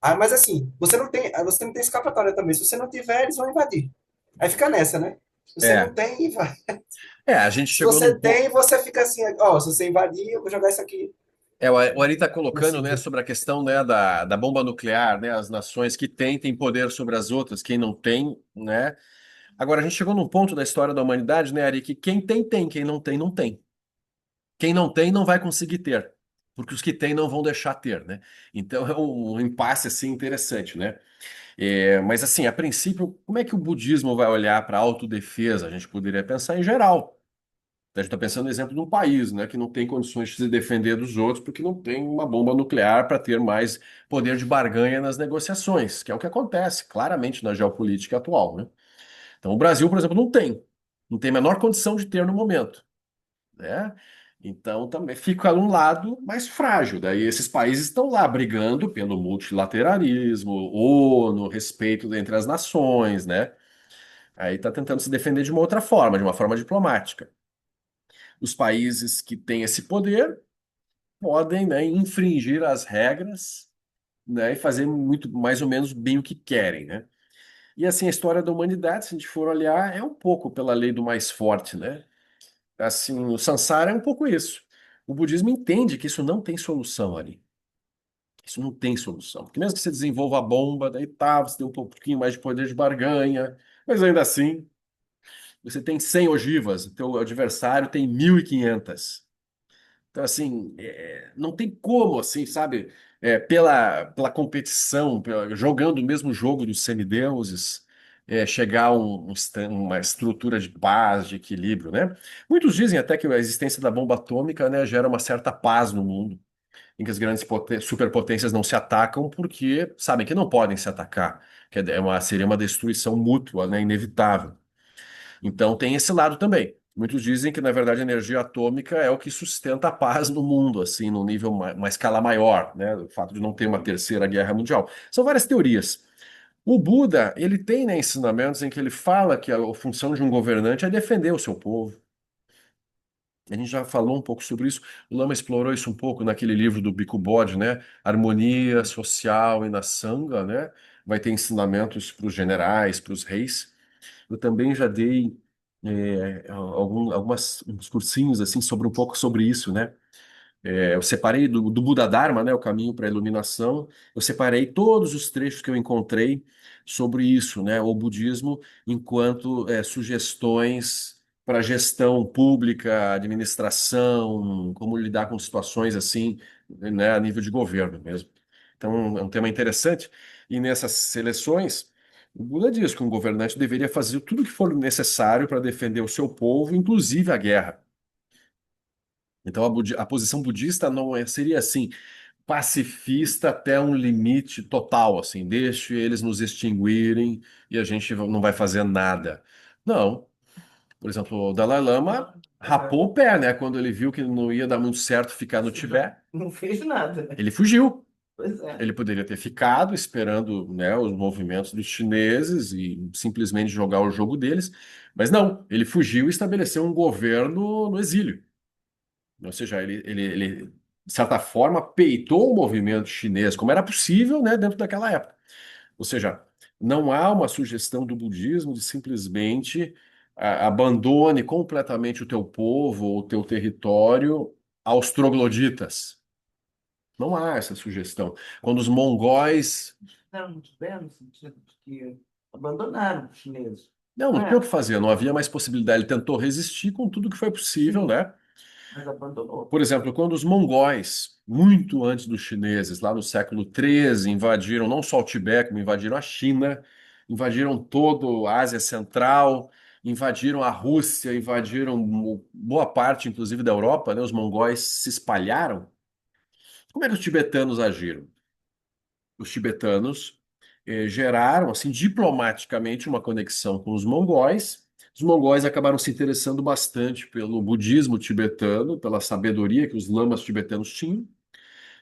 Ah, mas assim, você não tem escapatória também. Se você não tiver, eles vão invadir. Aí fica nessa, né? Se você não é. tem, vai. A gente Se chegou num você ponto. tem, você fica assim, ó, se você invadir, eu vou jogar isso aqui O Ari está colocando, nesse né, dia. sobre a questão, né, da bomba nuclear, né, as nações que têm poder sobre as outras, quem não tem, né? Agora, a gente chegou num ponto da história da humanidade, né, Ari, que quem tem, tem, quem não tem, não tem. Quem não tem, não vai conseguir ter, porque os que têm não vão deixar ter, né? Então é um impasse, assim, interessante, né? Mas, assim, a princípio, como é que o budismo vai olhar para a autodefesa? A gente poderia pensar em geral. A gente está pensando no exemplo de um país, né, que não tem condições de se defender dos outros porque não tem uma bomba nuclear para ter mais poder de barganha nas negociações, que é o que acontece claramente na geopolítica atual, né? Então, o Brasil, por exemplo, não tem a menor condição de ter no momento, né? Então, também fica um lado mais frágil. Daí, esses países estão lá brigando pelo multilateralismo, ONU, respeito entre as nações, né? Aí está tentando se defender de uma outra forma, de uma forma diplomática. Os países que têm esse poder podem, né, infringir as regras, né, e fazer muito mais ou menos bem o que querem, né? E assim, a história da humanidade, se a gente for olhar, é um pouco pela lei do mais forte, né? Assim, o Sansara é um pouco isso. O budismo entende que isso não tem solução ali. Isso não tem solução. Porque mesmo que você desenvolva a bomba, daí tá, você tem um pouquinho mais de poder de barganha, mas ainda assim, você tem 100 ogivas, o teu adversário tem 1.500. Então, assim, não tem como, assim, sabe, pela competição, jogando o mesmo jogo dos semideuses, chegar a uma estrutura de paz, de equilíbrio, né? Muitos dizem até que a existência da bomba atômica, né, gera uma certa paz no mundo, em que as grandes superpotências não se atacam porque sabem que não podem se atacar, seria uma destruição mútua, né, inevitável. Então tem esse lado também. Muitos dizem que, na verdade, a energia atômica é o que sustenta a paz no mundo, assim, num nível, uma escala maior, né? O fato de não ter uma terceira guerra mundial. São várias teorias. O Buda, ele tem, né, ensinamentos em que ele fala que a função de um governante é defender o seu povo. A gente já falou um pouco sobre isso. O Lama explorou isso um pouco naquele livro do Bico Bode, né? Harmonia Social e na Sangha, né? Vai ter ensinamentos para os generais, para os reis. Eu também já dei algumas uns cursinhos assim sobre um pouco sobre isso, né? Eu separei do Buda Dharma, né, o caminho para a iluminação. Eu separei todos os trechos que eu encontrei sobre isso, né, o budismo enquanto sugestões para gestão pública, administração, como lidar com situações assim, né, a nível de governo mesmo. Então, é um tema interessante. E nessas seleções, o Buda diz que um governante deveria fazer tudo o que for necessário para defender o seu povo, inclusive a guerra. Então, a posição budista não seria assim, pacifista até um limite total, assim, deixe eles nos extinguirem e a gente não vai fazer nada. Não. Por exemplo, o Dalai Lama rapou o pé, né? Quando ele viu que não ia dar muito certo ficar no Tibete, Não fez nada, né? ele fugiu. Pois é. Ele poderia ter ficado esperando, né, os movimentos dos chineses e simplesmente jogar o jogo deles, mas não, ele fugiu e estabeleceu um governo no exílio. Ou seja, ele, de certa forma, peitou o movimento chinês, como era possível, né, dentro daquela época. Ou seja, não há uma sugestão do budismo de simplesmente abandone completamente o teu povo ou o teu território aos trogloditas. Não há essa sugestão. Quando os mongóis. Não tiveram no sentido de que abandonaram os chineses. Não, Não não tinha o é, que fazer, não havia mais possibilidade. Ele tentou resistir com tudo que foi possível, sim, né? mas abandonou. Por exemplo, quando os mongóis, muito antes dos chineses, lá no século XIII, invadiram não só o Tibete, como invadiram a China, invadiram toda a Ásia Central, invadiram a Rússia, invadiram boa parte, inclusive, da Europa, né? Os mongóis se espalharam. Como é que os tibetanos agiram? Os tibetanos geraram, assim, diplomaticamente uma conexão com os mongóis. Os mongóis acabaram se interessando bastante pelo budismo tibetano, pela sabedoria que os lamas tibetanos tinham,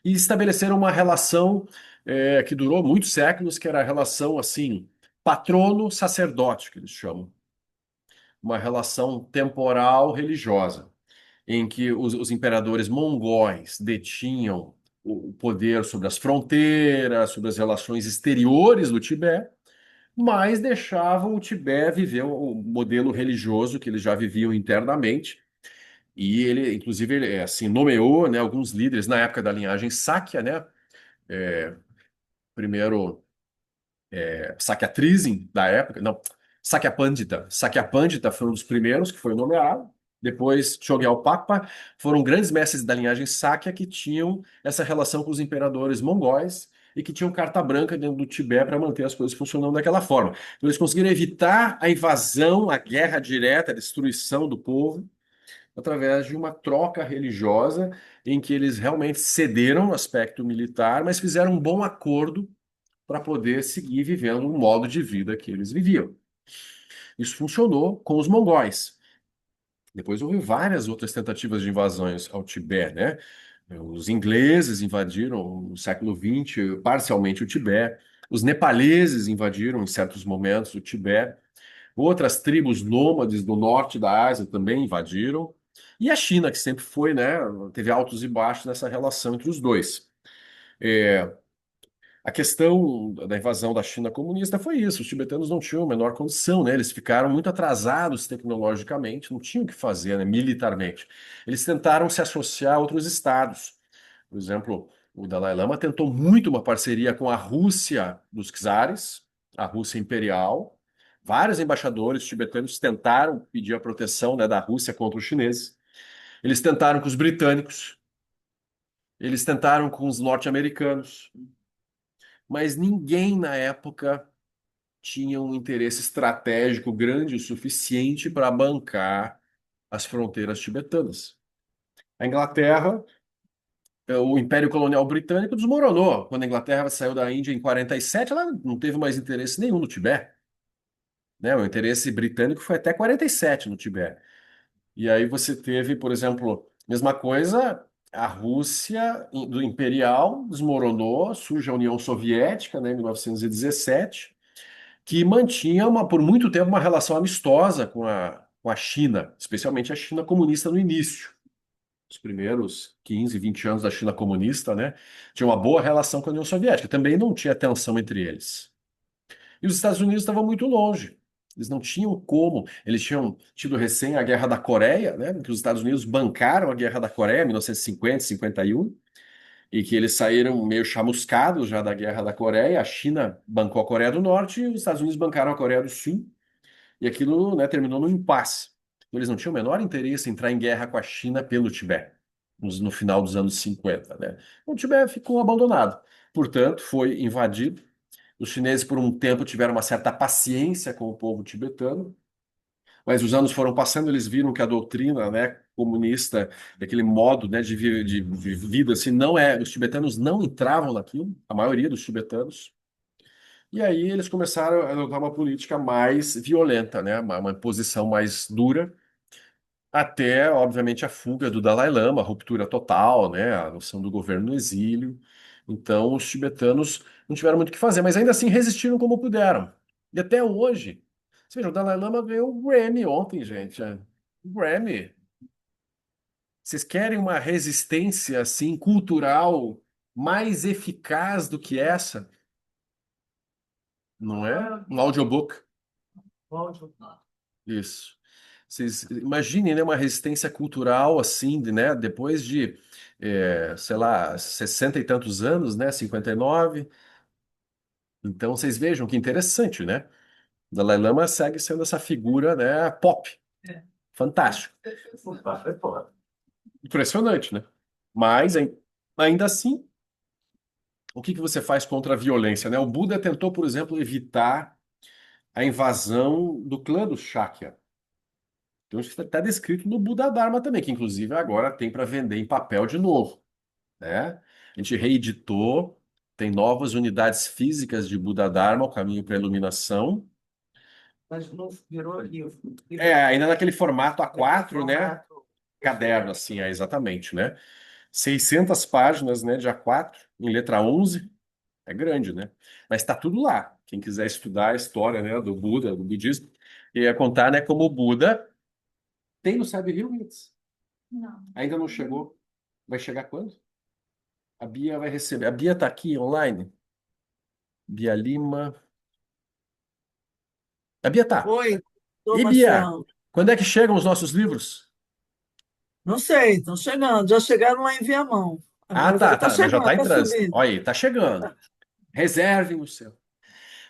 e estabeleceram uma relação que durou muitos séculos, que era a relação, assim, patrono-sacerdote, que eles chamam. Uma relação temporal religiosa. em que os imperadores mongóis detinham o poder sobre as fronteiras, sobre as relações exteriores do Tibete, mas deixavam o Tibete viver o modelo religioso que eles já viviam internamente. E ele, inclusive, ele, assim, nomeou, né, alguns líderes na época da linhagem Sakya, né? Primeiro Sakyatrizin da época, não, Sakyapandita. Sakyapandita foi um dos primeiros que foi nomeado. Depois, Chogyalpapa foram grandes mestres da linhagem Sakya que tinham essa relação com os imperadores mongóis e que tinham carta branca dentro do Tibete para manter as coisas funcionando daquela forma. Então, eles conseguiram evitar a invasão, a guerra direta, a destruição do povo, através de uma troca religiosa em que eles realmente cederam no aspecto militar, mas fizeram um bom acordo para poder seguir vivendo o modo de vida que eles viviam. Isso funcionou com os mongóis. Depois houve várias outras tentativas de invasões ao Tibete, né? Os ingleses invadiram no século XX parcialmente o Tibete. Os nepaleses invadiram em certos momentos o Tibete. Outras tribos nômades do norte da Ásia também invadiram. E a China, que sempre foi, né? Teve altos e baixos nessa relação entre os dois. É, A questão da invasão da China comunista foi isso. Os tibetanos não tinham a menor condição, né? Eles ficaram muito atrasados tecnologicamente, não tinham o que fazer, né, militarmente. Eles tentaram se associar a outros estados. Por exemplo, o Dalai Lama tentou muito uma parceria com a Rússia dos czares, a Rússia imperial. Vários embaixadores tibetanos tentaram pedir a proteção, né, da Rússia contra os chineses. Eles tentaram com os britânicos, eles tentaram com os norte-americanos, mas ninguém na época tinha um interesse estratégico grande o suficiente para bancar as fronteiras tibetanas. A Inglaterra, o Império Colonial Britânico desmoronou. Quando a Inglaterra saiu da Índia em 47, ela não teve mais interesse nenhum no Tibete, né? O interesse britânico foi até 47 no Tibete. E aí você teve, por exemplo, mesma coisa, a Rússia do Imperial desmoronou, surge a União Soviética, né, em 1917, que mantinha por muito tempo uma relação amistosa com a China, especialmente a China comunista no início. Os primeiros 15, 20 anos da China comunista, né, tinha uma boa relação com a União Soviética. Também não tinha tensão entre eles. E os Estados Unidos estavam muito longe. Eles não tinham como. Eles tinham tido recém a Guerra da Coreia, né, que os Estados Unidos bancaram a Guerra da Coreia, 1950, 51, e que eles saíram meio chamuscados já da Guerra da Coreia. A China bancou a Coreia do Norte e os Estados Unidos bancaram a Coreia do Sul. E aquilo, né, terminou num impasse. Então, eles não tinham o menor interesse em entrar em guerra com a China pelo Tibete, no final dos anos 50, né? O Tibete ficou abandonado. Portanto, foi invadido. Os chineses, por um tempo, tiveram uma certa paciência com o povo tibetano, mas os anos foram passando, eles viram que a doutrina, né, comunista, aquele modo, né, de vida, assim, não é, os tibetanos não entravam naquilo, a maioria dos tibetanos, e aí eles começaram a adotar uma política mais violenta, né, uma posição mais dura, até, obviamente, a fuga do Dalai Lama, a ruptura total, né, a noção do governo no exílio. Então, os tibetanos não tiveram muito o que fazer, mas ainda assim resistiram como puderam. E até hoje, você veja, o Dalai Lama ganhou o Grammy ontem, gente. O Grammy. Vocês querem uma resistência, assim, cultural mais eficaz do que essa? Não é? Um audiobook. Isso. Vocês imaginem, né, uma resistência cultural assim, né, depois de, sei lá, 60 e tantos anos, né, 59. Então, vocês vejam que interessante, né? Dalai Lama segue sendo essa figura, né, pop. Fantástico. Impressionante, né? Mas, ainda assim, o que que você faz contra a violência, né? O Buda tentou, por exemplo, evitar a invasão do clã dos Shakya. Então, isso está descrito no Buda Dharma também, que inclusive agora tem para vender em papel de novo, né? A gente reeditou, tem novas unidades físicas de Buda Dharma, o caminho para a iluminação. Mas não virou livro. Ainda naquele formato A4, né? Caderno, assim, exatamente, né? 600 páginas, né, de A4, em letra 11, é grande, né? Mas está tudo lá. Quem quiser estudar a história, né, do Buda, do budismo, e ia contar, né, como o Buda tem no Sabe Rio. Não. Ainda não chegou? Vai chegar quando? A Bia vai receber. A Bia tá aqui online? Bia Lima. A Bia tá. Oi, tô, E Bia, Marcelo. quando é que chegam os nossos livros? Não sei, estão chegando. Já chegaram lá em Viamão. Ah, Agora tá, tá mas já chegando, tá em tá trânsito. subindo. Olha aí, tá chegando. Reservem o seu.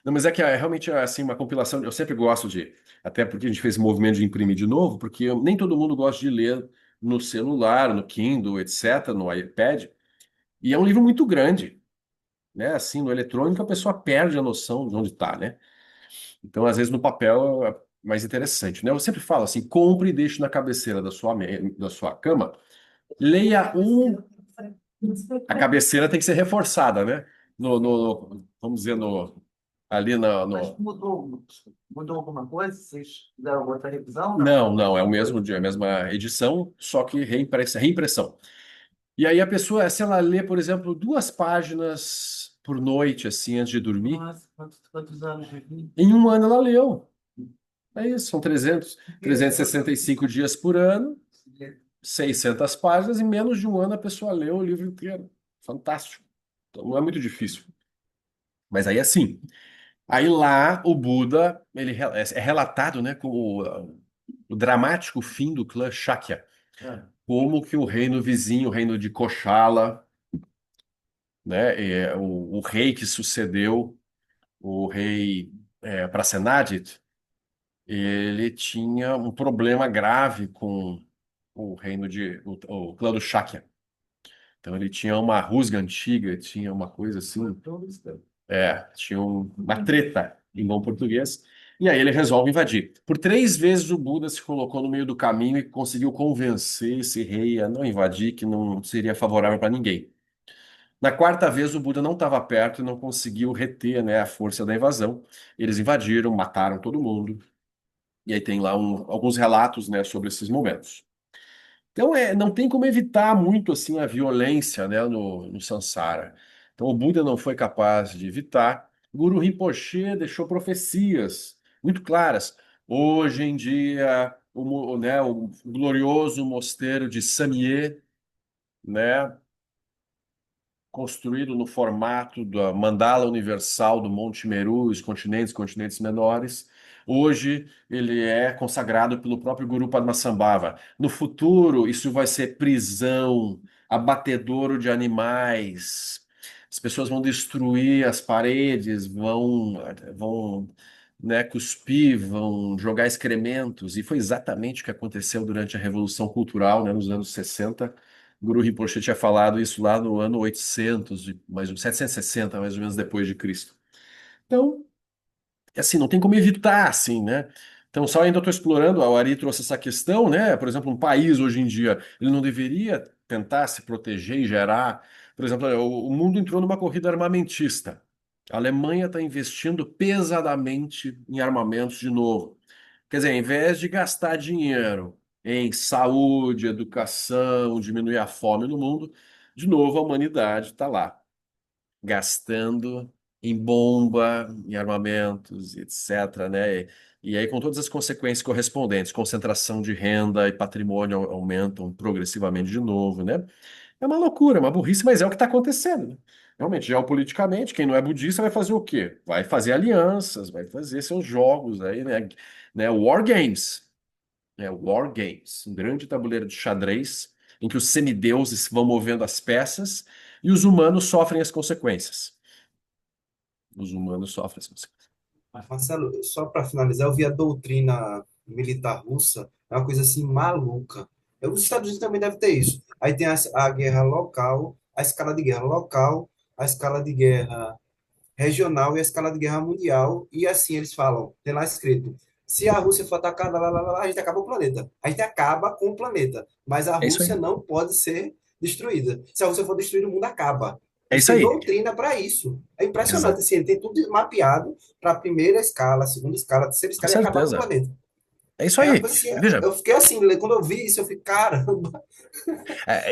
Não, mas é que realmente é assim uma compilação. Eu sempre gosto de, até porque a gente fez esse movimento de imprimir de novo, porque nem todo mundo gosta de ler no celular, no Kindle, etc., no iPad. E é um livro muito grande, né? Assim, no eletrônico a pessoa perde a noção de onde está, né? Então, às vezes no papel é mais interessante, né? Eu sempre falo assim, compre e deixe na cabeceira da sua cama. Leia um. A cabeceira tem que ser reforçada, né? Vamos dizer, ali Mas no. mudou alguma coisa? Vocês fizeram outra revisão? Não. Não, não, é o mesmo dia, a mesma edição, só que reimpressão. E aí a pessoa, se ela lê, por exemplo, 2 páginas por noite, assim, antes de dormir, Nossa, quantos anos de vida? em um ano ela leu. É isso, são 365 dias por ano, 600 páginas, em menos de um ano a pessoa leu o livro inteiro. Fantástico. Então não é muito difícil. Mas aí assim, aí lá o Buda, é relatado, né, com o dramático fim do clã Shakya. Como que o reino vizinho, o reino de Koshala, né, o rei que sucedeu o rei Prasenajit, ele tinha um problema grave com o reino o clã do Shakya. Então ele tinha uma rusga antiga, tinha uma coisa assim, tinha uma treta em bom português. E aí ele resolve invadir. Por 3 vezes o Buda se colocou no meio do caminho e conseguiu convencer esse rei a não invadir, que não seria favorável para ninguém. Na quarta vez, o Buda não estava perto e não conseguiu reter, né, a força da invasão. Eles invadiram, mataram todo mundo. E aí tem lá alguns relatos, né, sobre esses momentos. Então, não tem como evitar muito assim a violência, né, no Sansara. Então, o Buda não foi capaz de evitar. Guru Rinpoche deixou profecias muito claras. Hoje em dia, o glorioso mosteiro de Samye, né, construído no formato da mandala universal do Monte Meru, os continentes menores. Hoje ele é consagrado pelo próprio Guru Padmasambhava. No futuro, isso vai ser prisão, abatedouro de animais. As pessoas vão destruir as paredes, vão, né, cuspir, vão jogar excrementos. E foi exatamente o que aconteceu durante a Revolução Cultural, né, nos anos 60. Guru Rinpoche tinha falado isso lá no ano 800, mais 760, mais ou menos depois de Cristo. Então, assim, não tem como evitar, assim, né? Então, só ainda estou explorando, o Ari trouxe essa questão, né? Por exemplo, um país hoje em dia, ele não deveria tentar se proteger e gerar. Por exemplo, o mundo entrou numa corrida armamentista. A Alemanha está investindo pesadamente em armamentos de novo. Quer dizer, ao invés de gastar dinheiro em saúde, educação, diminuir a fome no mundo, de novo a humanidade está lá, gastando em bomba, em armamentos, etc., né? E aí, com todas as consequências correspondentes, concentração de renda e patrimônio aumentam progressivamente de novo, né? É uma loucura, é uma burrice, mas é o que está acontecendo, né? Realmente, geopoliticamente, quem não é budista vai fazer o quê? Vai fazer alianças, vai fazer seus jogos aí, né? War Games, né? War Games, um grande tabuleiro de xadrez em que os semideuses vão movendo as peças e os humanos sofrem as consequências. Os humanos sofrem as consequências. Marcelo, só para finalizar, eu vi a doutrina militar russa, é uma coisa assim maluca. Os Estados Unidos também devem ter isso. Aí tem a guerra local, a escala de guerra local, a escala de guerra regional e a escala de guerra mundial. E assim eles falam, tem lá escrito: se a Rússia for atacada, a gente acaba o planeta. A gente acaba com o planeta. Mas a É isso Rússia aí. não pode ser destruída. Se a Rússia for destruída, o mundo acaba. É Eles isso têm aí. doutrina para isso. É impressionante, Exato. assim, tem tudo mapeado para a primeira escala, a segunda escala, a terceira Com escala e acabar com o certeza. planeta. É isso É uma aí. coisa assim, Veja, eu fiquei assim, quando eu vi isso, eu fiquei, caramba,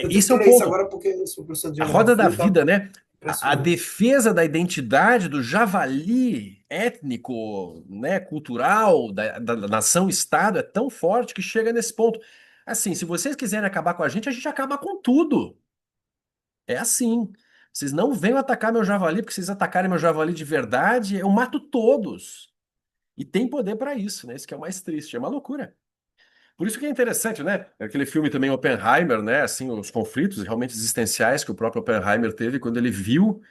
eu tive esse é que o ler isso ponto. agora porque eu sou professor de A roda da geografia e tal. vida, né? A Impressionante. defesa da identidade do javali étnico, né, cultural, da nação-estado é tão forte que chega nesse ponto. Assim, se vocês quiserem acabar com a gente acaba com tudo. É assim. Vocês não venham atacar meu javali, porque se vocês atacarem meu javali de verdade, eu mato todos. E tem poder para isso, né? Isso que é o mais triste. É uma loucura. Por isso que é interessante, né? Aquele filme também Oppenheimer, né? Assim, os conflitos realmente existenciais que o próprio Oppenheimer teve quando ele viu,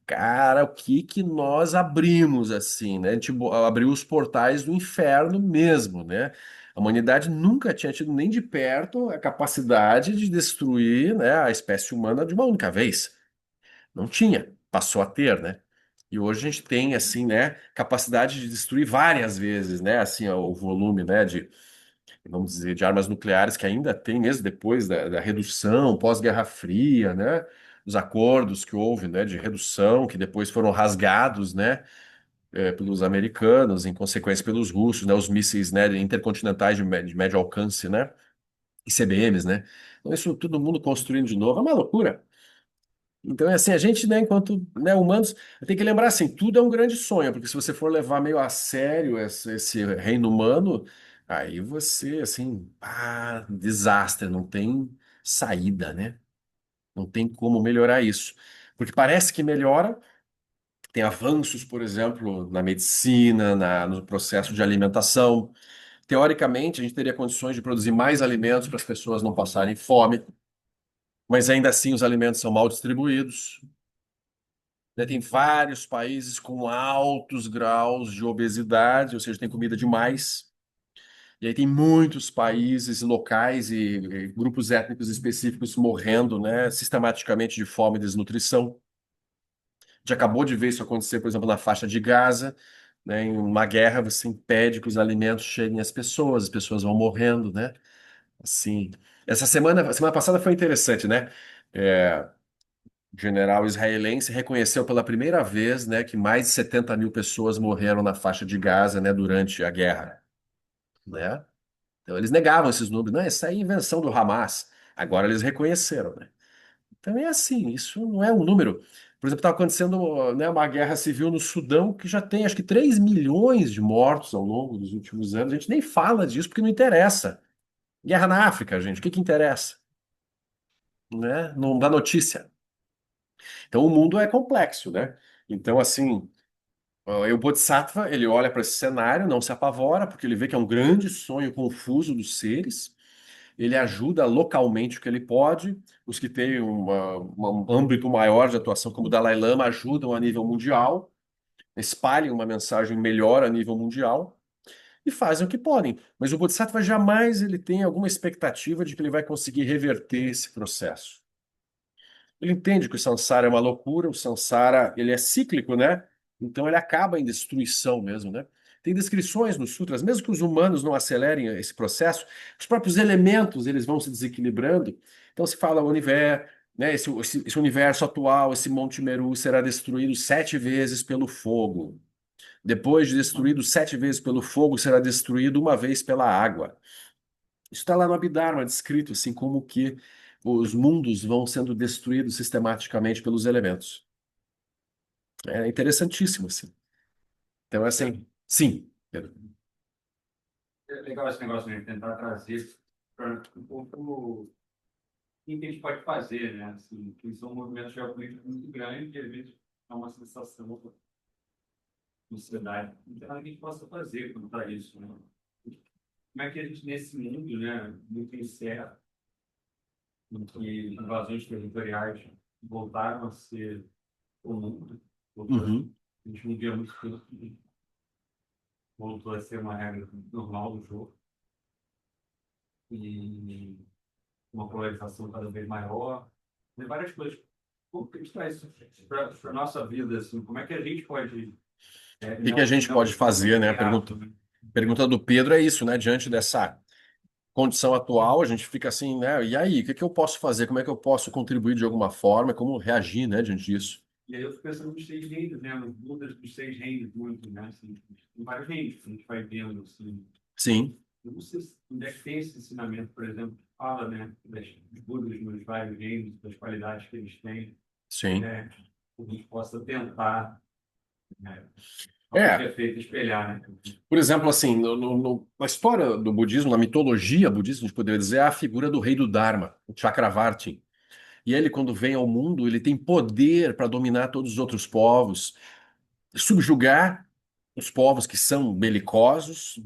cara, o que que nós abrimos assim, né? A gente abriu os portais do inferno mesmo, né? A humanidade nunca tinha tido nem de perto a capacidade de destruir, né, a espécie humana de uma única vez. Não tinha, passou a ter, né? E hoje a gente tem, assim, né, capacidade de destruir várias vezes, né? Assim, o volume, né, de, vamos dizer, de armas nucleares que ainda tem, mesmo depois da redução, pós-Guerra Fria, né? Os acordos que houve, né, de redução, que depois foram rasgados, né, pelos americanos, em consequência pelos russos, né, os mísseis, né, intercontinentais de médio alcance, né, ICBMs, né. Então isso todo mundo construindo de novo, é uma loucura. Então é assim, a gente, né, enquanto, né, humanos, tem que lembrar assim, tudo é um grande sonho, porque se você for levar meio a sério esse reino humano, aí você, assim, desastre, não tem saída, né? Não tem como melhorar isso. Porque parece que melhora, tem avanços, por exemplo, na medicina, no processo de alimentação. Teoricamente, a gente teria condições de produzir mais alimentos para as pessoas não passarem fome, mas ainda assim os alimentos são mal distribuídos, né? Tem vários países com altos graus de obesidade, ou seja, tem comida demais. E aí tem muitos países, locais e grupos étnicos específicos morrendo, né, sistematicamente de fome e desnutrição. A gente acabou de ver isso acontecer, por exemplo, na faixa de Gaza, né? Em uma guerra, você impede que os alimentos cheguem às pessoas, as pessoas vão morrendo, né? Assim, a semana passada foi interessante, né? É, o general israelense reconheceu pela primeira vez, né, que mais de 70 mil pessoas morreram na faixa de Gaza, né, durante a guerra, né? Então eles negavam esses números, não, isso aí é invenção do Hamas. Agora eles reconheceram, né? Então é assim, isso não é um número. Por exemplo, está acontecendo, né, uma guerra civil no Sudão que já tem acho que 3 milhões de mortos ao longo dos últimos anos. A gente nem fala disso porque não interessa. Guerra na África, gente, o que que interessa? Né? Não dá notícia. Então o mundo é complexo, né? Então, assim, o Bodhisattva, ele olha para esse cenário, não se apavora, porque ele vê que é um grande sonho confuso dos seres. Ele ajuda localmente o que ele pode. Os que têm um âmbito maior de atuação, como o Dalai Lama, ajudam a nível mundial, espalham uma mensagem melhor a nível mundial e fazem o que podem. Mas o Bodhisattva jamais ele tem alguma expectativa de que ele vai conseguir reverter esse processo. Ele entende que o samsara é uma loucura, o samsara ele é cíclico, né? Então ele acaba em destruição mesmo, né? Tem descrições nos sutras, mesmo que os humanos não acelerem esse processo, os próprios elementos eles vão se desequilibrando. Então se fala o universo, né? Esse universo atual, esse Monte Meru será destruído 7 vezes pelo fogo. Depois de destruído 7 vezes pelo fogo, será destruído uma vez pela água. Isso está lá no Abhidharma, descrito assim como que os mundos vão sendo destruídos sistematicamente pelos elementos. É interessantíssimo, assim. Então, é assim, sim, Pedro. É legal esse negócio de tentar trazer para um pouco o que a gente pode fazer, né? Assim, que são movimentos geopolíticos muito grandes e às vezes é uma sensação da sociedade. Então, a gente possa fazer contra isso, né? Como é que a gente, nesse mundo, né, muito incerto, em que invasões territoriais voltaram a ser comum, Uhum. a gente não via muito tempo, voltou a ser uma regra normal do jogo, e uma polarização cada vez maior, tem várias coisas. Como que a gente traz isso para a nossa vida, assim, como é que a gente pode O que que a gente pode fazer, né? A pergunta do Pedro é isso, né? Diante dessa condição atual, a gente fica assim, né? E aí, o que que eu posso fazer? Como é que eu posso contribuir de alguma forma? Como reagir, né, diante disso? E aí eu fico pensando nos 6 reinos, né? Nos Budas dos 6 reinos, muito, né? Assim, tem vários reinos que a gente vai vendo, assim. Sim, Eu não sei onde é que tem esse ensinamento, por exemplo, que fala, né? Dos Budas nos vários reinos, das qualidades que eles têm, sim. né? Que a gente possa tentar, né? É. que é feito espelhar, né? Por exemplo, assim, na história do budismo, na mitologia budista, a gente poderia dizer, é a figura do rei do Dharma, o Chakravartin. E ele, quando vem ao mundo, ele tem poder para dominar todos os outros povos, subjugar os povos que são belicosos,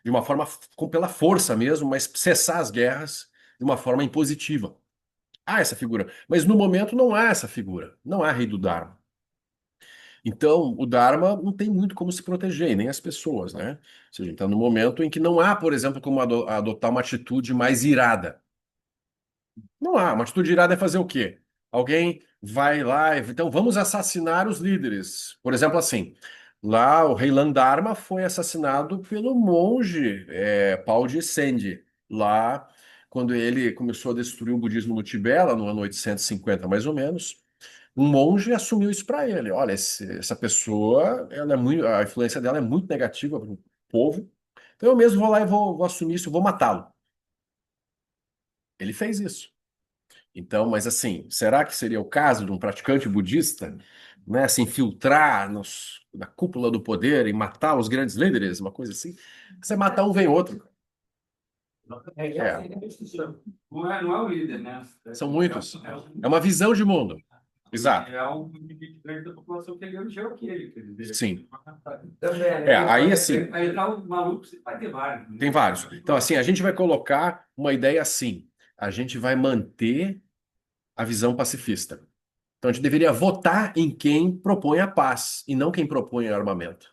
de uma forma pela força mesmo, mas cessar as guerras de uma forma impositiva. Há essa figura, mas no momento não há essa figura, não há rei do Dharma. Então, o Dharma não tem muito como se proteger, nem as pessoas, né? Ou seja, está no momento em que não há, por exemplo, como adotar uma atitude mais irada. Não há. Uma atitude irada é fazer o quê? Alguém vai lá, então vamos assassinar os líderes. Por exemplo, assim, lá o rei Landharma foi assassinado pelo monge Paul de Sendi, lá quando ele começou a destruir o budismo no Tibete, lá no ano 850 mais ou menos. Um monge assumiu isso para ele. Olha, essa pessoa, ela é muito, a influência dela é muito negativa para o povo. Então eu mesmo vou lá e vou assumir isso, vou matá-lo. Ele fez isso. Então, mas assim, será que seria o caso de um praticante budista, né, se infiltrar na cúpula do poder e matar os grandes líderes, uma coisa assim? Você mata um, vem outro. É, Não é o líder, né? são muitos. É uma visão de mundo. Exato. É um grande da população que elegeu aquele, quer dizer. Sim. Também, Aí assim, Aí tá o maluco, você vai ter vários. Né? tem vários. Então, assim, a gente vai colocar uma ideia assim. A gente vai manter a visão pacifista. Então, a gente deveria votar em quem propõe a paz e não quem propõe armamento.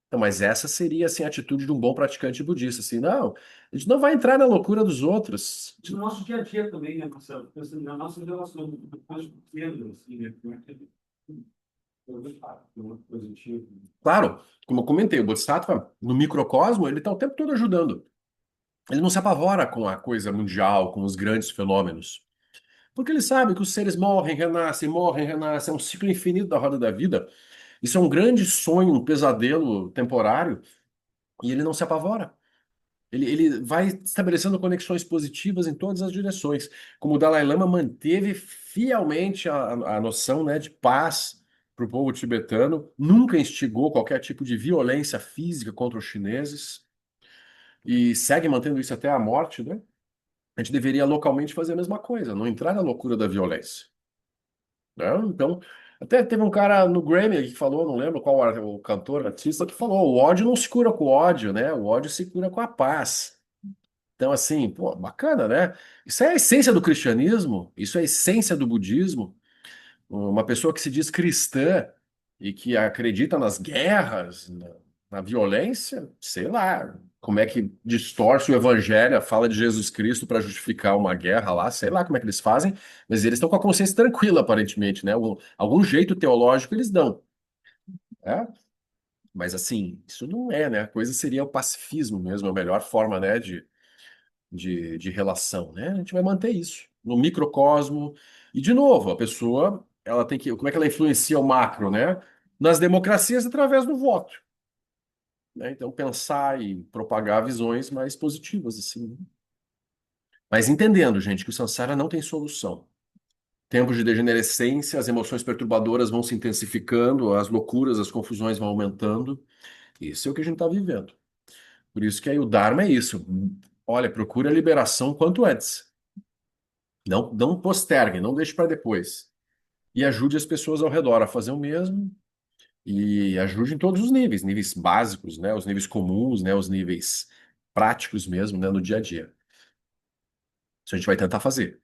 Então, mas essa seria assim, a atitude de um bom praticante budista. Assim, não, a gente não vai entrar na loucura dos outros. No nosso dia a dia também, né, Marcelo? Pensando na nossa relação com coisas pequenas, assim, né? Positivo. Claro, como eu comentei, o Bodhisattva, no microcosmo, ele está o tempo todo ajudando. Ele não se apavora com a coisa mundial, com os grandes fenômenos. Porque ele sabe que os seres morrem, renascem, é um ciclo infinito da roda da vida. Isso é um grande sonho, um pesadelo temporário, e ele não se apavora. Ele vai estabelecendo conexões positivas em todas as direções. Como o Dalai Lama manteve fielmente a noção, né, de paz para o povo tibetano, nunca instigou qualquer tipo de violência física contra os chineses, e segue mantendo isso até a morte, né? A gente deveria localmente fazer a mesma coisa, não entrar na loucura da violência. Né? Então, até teve um cara no Grammy que falou, não lembro qual era o cantor, artista, que falou: o ódio não se cura com o ódio, né? O ódio se cura com a paz. Então, assim, pô, bacana, né? Isso é a essência do cristianismo, isso é a essência do budismo. Uma pessoa que se diz cristã e que acredita nas guerras, na violência, sei lá, como é que distorce o evangelho, fala de Jesus Cristo para justificar uma guerra lá, sei lá como é que eles fazem, mas eles estão com a consciência tranquila, aparentemente, né? Algum jeito teológico eles dão, né? Mas assim, isso não é, né? A coisa seria o pacifismo mesmo, a melhor forma, né, de relação, né? A gente vai manter isso no microcosmo. E, de novo, a pessoa, ela tem que. Como é que ela influencia o macro, né? Nas democracias, através do voto. Né? Então, pensar e propagar visões mais positivas, assim. Né? Mas entendendo, gente, que o Sansara não tem solução. Tempos de degenerescência, as emoções perturbadoras vão se intensificando, as loucuras, as confusões vão aumentando. Isso é o que a gente está vivendo. Por isso que aí o Dharma é isso. Olha, procure a liberação quanto antes. Não postergue, não deixe para depois. E ajude as pessoas ao redor a fazer o mesmo. E ajude em todos os níveis, níveis básicos, né? Os níveis comuns, né? Os níveis práticos mesmo, né? No dia a dia. Isso a gente vai tentar fazer.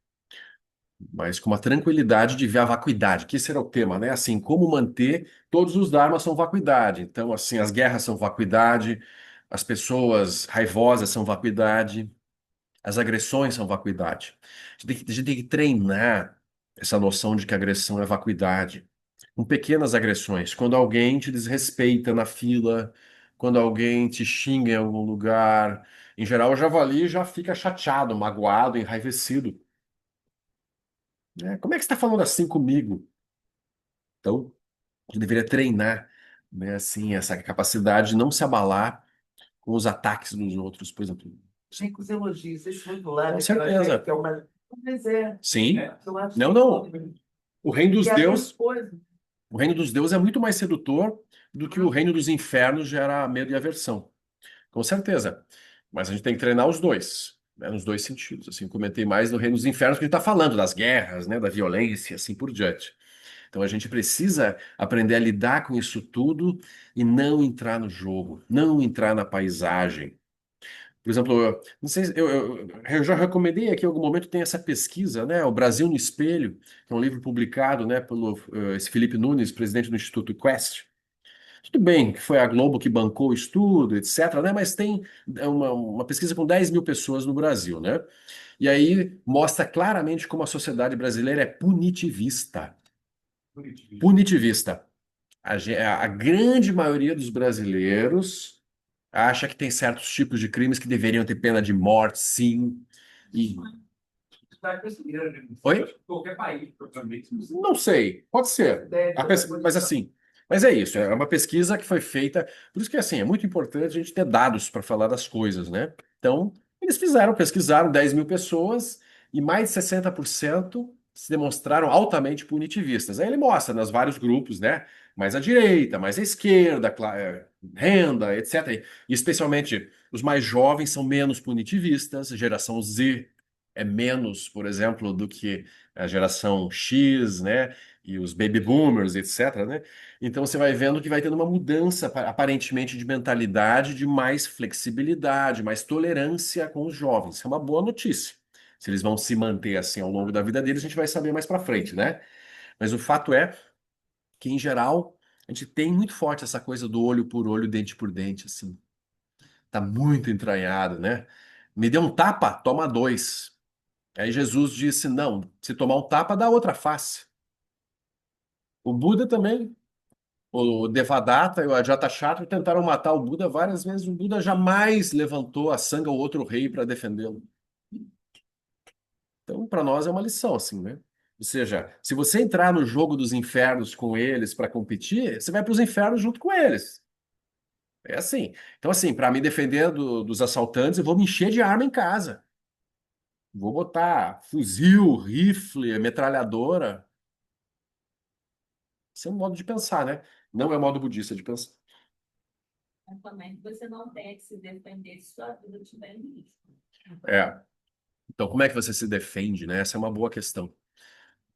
Mas com uma tranquilidade de ver a vacuidade, que esse era o tema, né? Assim, como manter todos os dharmas são vacuidade. Então, assim, as guerras são vacuidade, as pessoas raivosas são vacuidade, as agressões são vacuidade. A gente tem que treinar essa noção de que agressão é vacuidade. Com pequenas agressões. Quando alguém te desrespeita na fila, quando alguém te xinga em algum lugar. Em geral, o javali já fica chateado, magoado, enraivecido. Como é que você está falando assim comigo? Então, a gente deveria treinar, né, assim, essa capacidade de não se abalar com os ataques dos outros, por exemplo. Tem com os elogios, isso foi do lado. Com certeza. Que é uma... Mas é. Sim. Eu acho Não, que não. O reino dos e as deuses. coisas. O reino dos deuses é muito mais sedutor do que o reino dos infernos gera medo e aversão. Com certeza. Mas a gente tem que treinar os dois, né, nos dois sentidos. Assim, eu comentei mais no reino dos infernos, que a gente está falando das guerras, né, da violência, assim por diante. Então a gente precisa aprender a lidar com isso tudo e não entrar no jogo, não entrar na paisagem. Por exemplo, não sei, eu já recomendei aqui em algum momento, tem essa pesquisa, né? O Brasil no Espelho, que é um livro publicado, né, pelo esse Felipe Nunes, presidente do Instituto Quest. Tudo bem que foi a Globo que bancou o estudo, etc., né? Mas tem uma pesquisa com 10 mil pessoas no Brasil, né? E aí mostra claramente como a sociedade brasileira é punitivista. Punitivista. A grande maioria dos brasileiros acha que tem certos tipos de crimes que deveriam ter pena de morte, sim. E... Está brasileiro, né? Oi? Qualquer país, provavelmente. Não sei, pode ser. Mas assim, mas é isso, é uma pesquisa que foi feita. Por isso que assim, é muito importante a gente ter dados para falar das coisas, né? Então, eles pesquisaram 10 mil pessoas e mais de 60% se demonstraram altamente punitivistas. Aí ele mostra nos vários grupos, né? Mais à direita, mais à esquerda, renda, etc. E especialmente os mais jovens são menos punitivistas, geração Z é menos, por exemplo, do que a geração X, né? E os baby boomers, etc., né? Então você vai vendo que vai tendo uma mudança, aparentemente, de mentalidade, de mais flexibilidade, mais tolerância com os jovens. Isso é uma boa notícia. Se eles vão se manter assim ao longo da vida deles, a gente vai saber mais para frente, né? Mas o fato é que, em geral, a gente tem muito forte essa coisa do olho por olho, dente por dente, assim. Tá muito entranhado, né? Me deu um tapa, toma dois. Aí Jesus disse: não, se tomar um tapa, dá outra face. O Buda também, o Devadatta e o Ajatashatru tentaram matar o Buda várias vezes. O Buda jamais levantou a sangue ao outro rei para defendê-lo. Então, para nós é uma lição, assim, né? Ou seja, se você entrar no jogo dos infernos com eles para competir, você vai para os infernos junto com eles. É assim. Então, assim, para me defender dos assaltantes, eu vou me encher de arma em casa. Vou botar fuzil, rifle, metralhadora. Esse é um modo de pensar, né? Não é o modo budista de pensar. Também você não tem que se defender se sua vida estiver em risco. É. Então, como é que você se defende, né? Essa é uma boa questão.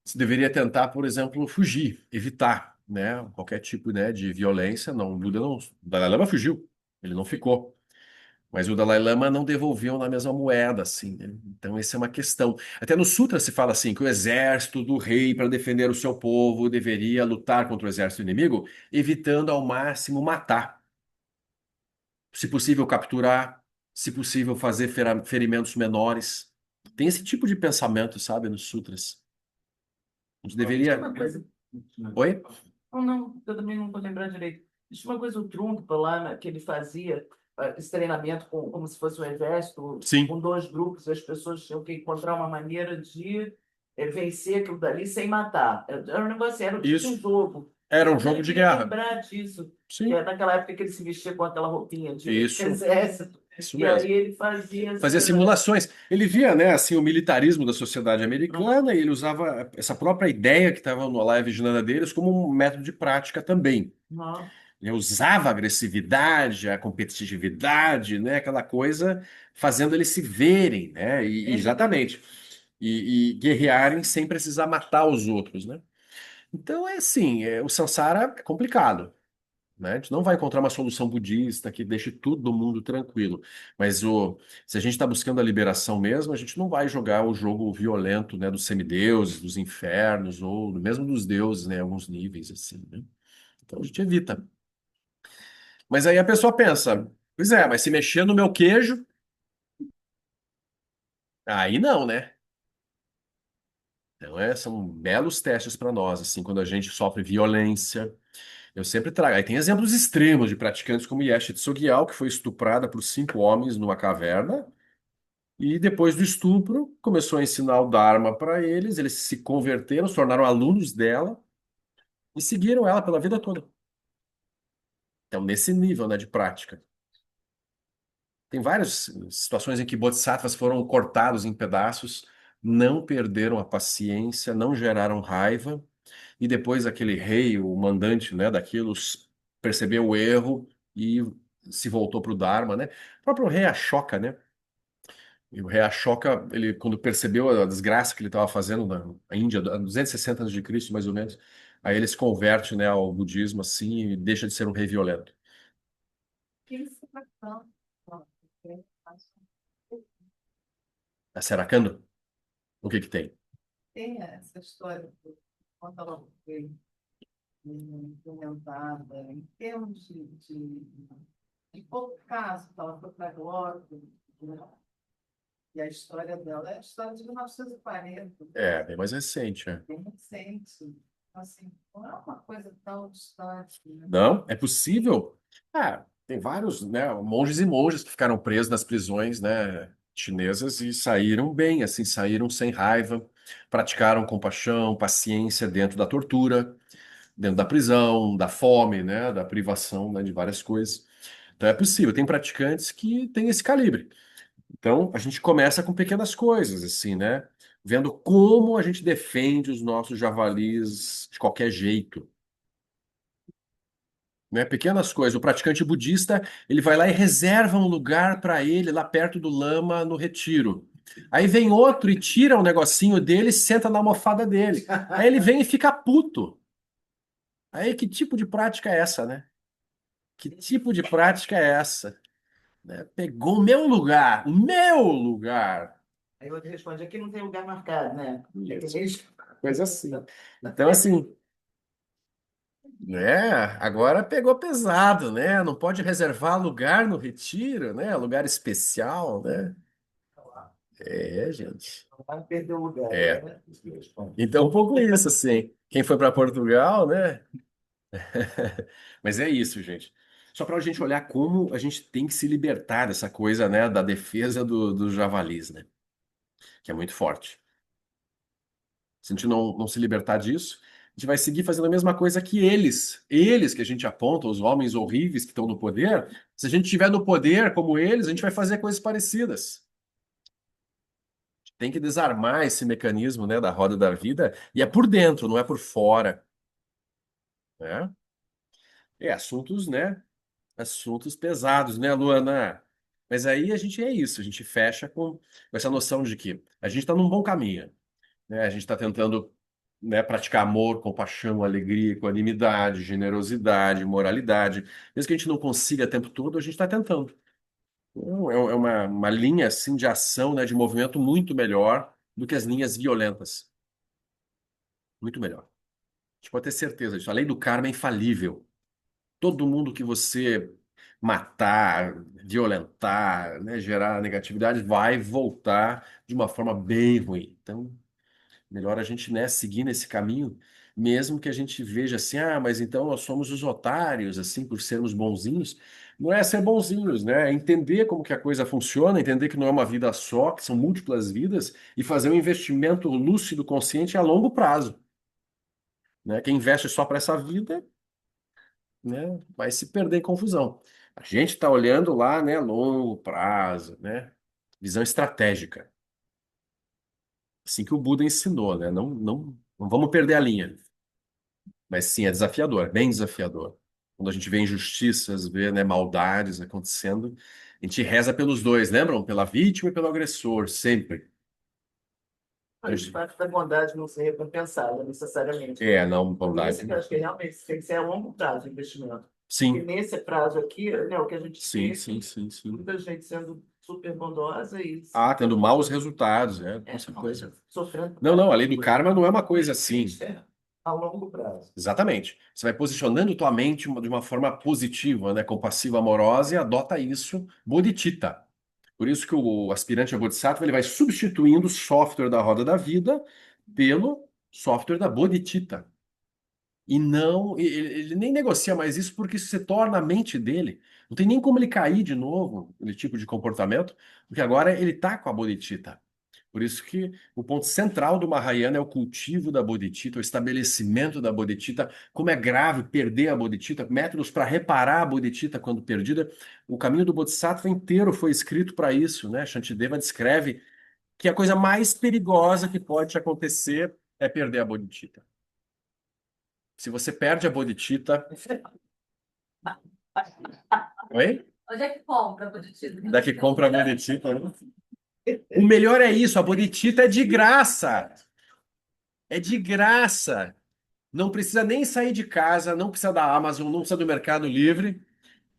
Você deveria tentar, por exemplo, fugir, evitar, né? Qualquer tipo, né, de violência. Não, o Buda não. O Dalai Lama fugiu, ele não ficou. Mas o Dalai Lama não devolveu na mesma moeda, assim, né? Então, essa é uma questão. Até no Sutra se fala assim, que o exército do rei, para defender o seu povo, deveria lutar contra o exército inimigo, evitando ao máximo matar. Se possível, capturar, se possível, fazer ferimentos menores. Tem esse tipo de pensamento, sabe, nos sutras. A gente deveria. Uma coisa. Oi? Não, não, eu também não vou lembrar direito. Existe uma coisa, o Trungpa lá, né, que ele fazia esse treinamento como se fosse um exército, Sim. com dois grupos, as pessoas tinham que encontrar uma maneira de vencer aquilo dali sem matar. Era um negócio, era tipo um Isso. jogo. Era um Mas jogo eu de queria guerra. lembrar disso, que Sim. é naquela época que ele se vestia com aquela roupinha de Isso. exército. Isso E mesmo. aí ele fazia Fazia simulações. Ele via, né, assim, o militarismo da sociedade americana e ele usava essa própria ideia que estava no Live Viginanda deles como um método de prática também. Não. Ele usava a agressividade, a competitividade, né, aquela coisa, fazendo eles se verem, né, exatamente, e guerrearem sem precisar matar os outros, né. Então é assim, o samsara é complicado, né? A gente não vai encontrar uma solução budista que deixe todo mundo tranquilo. Mas se a gente está buscando a liberação mesmo, a gente não vai jogar o jogo violento, né, dos semideuses, dos infernos, ou mesmo dos deuses, né, em alguns níveis, assim, né? Então a gente evita. Mas aí a pessoa pensa, pois é, mas se mexer no meu queijo, aí não, né? Então, são belos testes para nós, assim, quando a gente sofre violência. Eu sempre trago. Aí tem exemplos extremos de praticantes como Yeshi Tsugyal, que foi estuprada por 5 homens numa caverna, e depois do estupro começou a ensinar o Dharma para eles, eles se converteram, se tornaram alunos dela e seguiram ela pela vida toda. Então, nesse nível, né, de prática. Tem várias situações em que bodhisattvas foram cortados em pedaços, não perderam a paciência, não geraram raiva, e depois aquele rei, o mandante, né, daquilo, percebeu o erro e se voltou para o Dharma, né? O próprio rei Ashoka, né? E o rei Ashoka, ele, quando percebeu a desgraça que ele estava fazendo na Índia, há 260 anos de Cristo, mais ou menos, aí ele se converte, né, ao budismo, assim, e deixa de ser um rei violento. A Seracando, o que que tem? Tem essa história, quando ela foi implementada, em termos de pouco caso, ela foi para a Glória, né? E a história dela é a história de 1940, É, bem mais recente, é. bem recente. Assim, não é uma coisa tão distante, né? Não, é possível. Ah, tem vários, né, monges e monjas que ficaram presos nas prisões, né, chinesas e saíram bem, assim, saíram sem raiva, praticaram compaixão, paciência dentro da tortura, dentro da prisão, da fome, né, da privação, né, de várias coisas. Então é possível. Tem praticantes que têm esse calibre. Então a gente começa com pequenas coisas, assim, né, vendo como a gente defende os nossos javalis de qualquer jeito, né? Pequenas coisas. O praticante budista, ele vai lá e reserva um lugar para ele lá perto do lama no retiro. Aí vem outro e tira um negocinho dele e senta na almofada dele. Aí ele vem e fica puto. Aí que tipo de prática é essa, né? Que tipo de prática é essa? Né? Pegou o meu lugar. Aí o outro responde, aqui não tem lugar marcado, né? Isso. Coisa assim. Então, assim, né? Agora pegou pesado, né? Não pode reservar lugar no retiro, né? Lugar especial, né? É, gente. Não vai perder o lugar, É. né? Então, um pouco isso, assim. Quem foi para Portugal, né? Mas é isso, gente. Só para a gente olhar como a gente tem que se libertar dessa coisa, né? Da defesa dos javalis, né? Que é muito forte. Se a gente não se libertar disso, a gente vai seguir fazendo a mesma coisa que eles que a gente aponta, os homens horríveis que estão no poder. Se a gente estiver no poder como eles, a gente vai fazer coisas parecidas. Tem que desarmar esse mecanismo, né, da roda da vida, e é por dentro, não é por fora, né? É assuntos, né? Assuntos pesados, né, Luana? Mas aí a gente é isso, a gente fecha com essa noção de que a gente está num bom caminho, né? A gente está tentando, né, praticar amor, compaixão, alegria, equanimidade, generosidade, moralidade. Mesmo que a gente não consiga o tempo todo, a gente está tentando. Então, é uma linha assim de ação, né, de movimento muito melhor do que as linhas violentas. Muito melhor. A gente pode ter certeza disso. A lei do karma é infalível. Todo mundo que você matar, violentar, né, gerar negatividade, vai voltar de uma forma bem ruim. Então, melhor a gente, né, seguir nesse caminho, mesmo que a gente veja assim, ah, mas então nós somos os otários, assim, por sermos bonzinhos. Não é ser bonzinhos, né? É entender como que a coisa funciona, entender que não é uma vida só, que são múltiplas vidas, e fazer um investimento lúcido, consciente a longo prazo, né? Quem investe só para essa vida, né, vai se perder em confusão. A gente está olhando lá, né, longo prazo, né? Visão estratégica. Assim que o Buda ensinou, né? Não vamos perder a linha. Mas sim, é desafiador, é bem desafiador. Quando a gente vê injustiças, vê, né, maldades acontecendo, a gente reza pelos dois, lembram? Pela vítima e pelo agressor, sempre. Faz parte da bondade não ser recompensada necessariamente. É, não, Por bondade. isso que eu acho que realmente tem que ser a longo prazo o investimento. E Sim, nesse prazo aqui, né, o que a gente sim, vê, sim, sim, sim. muita gente sendo super bondosa e Ah, tendo maus resultados, com não, certeza. sofrendo. Não, a lei do karma não é uma coisa assim. É, a longo prazo. Exatamente. Você vai posicionando tua mente de uma forma positiva, né, compassiva, amorosa, e adota isso bodhicitta. Por isso que o aspirante a Bodhisattva ele vai substituindo o software da roda da vida pelo software da bodhicitta. E não, ele nem negocia mais isso porque isso se torna a mente dele. Não tem nem como ele cair de novo nesse tipo de comportamento, porque agora ele está com a bodhicitta. Por isso que o ponto central do Mahayana é o cultivo da bodhicitta, o estabelecimento da bodhicitta. Como é grave perder a bodhicitta, métodos para reparar a bodhicitta quando perdida. O caminho do Bodhisattva inteiro foi escrito para isso, né? Shantideva descreve que a coisa mais perigosa que pode te acontecer é perder a bodhicitta. Se você perde a bodhicitta... Oi? Onde é que compra, Bodhicitta? Daqui compra a bodhicitta, né? O melhor é isso, a bodhicitta é de graça. É de graça. Não precisa nem sair de casa, não precisa da Amazon, não precisa do Mercado Livre.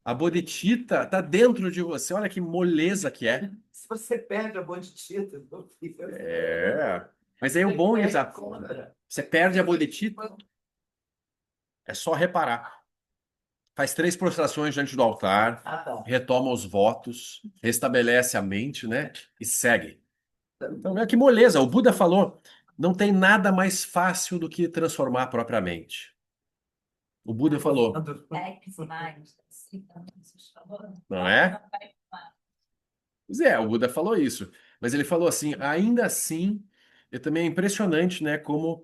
A bodhicitta está dentro de você. Olha que moleza que é. Se você perde a bodhicitta, não fica. É. Mas aí o bom é exato. Você perde a bodhicitta, é só reparar. Faz 3 prostrações diante do altar, Ah, tá. retoma os votos, restabelece a mente, né? E segue. Então, é que moleza. O Buda falou, não tem nada mais fácil do que transformar a própria mente. O Buda falou, não é? Pois é, o Buda falou isso. Mas ele falou assim, ainda assim, também é impressionante, né, como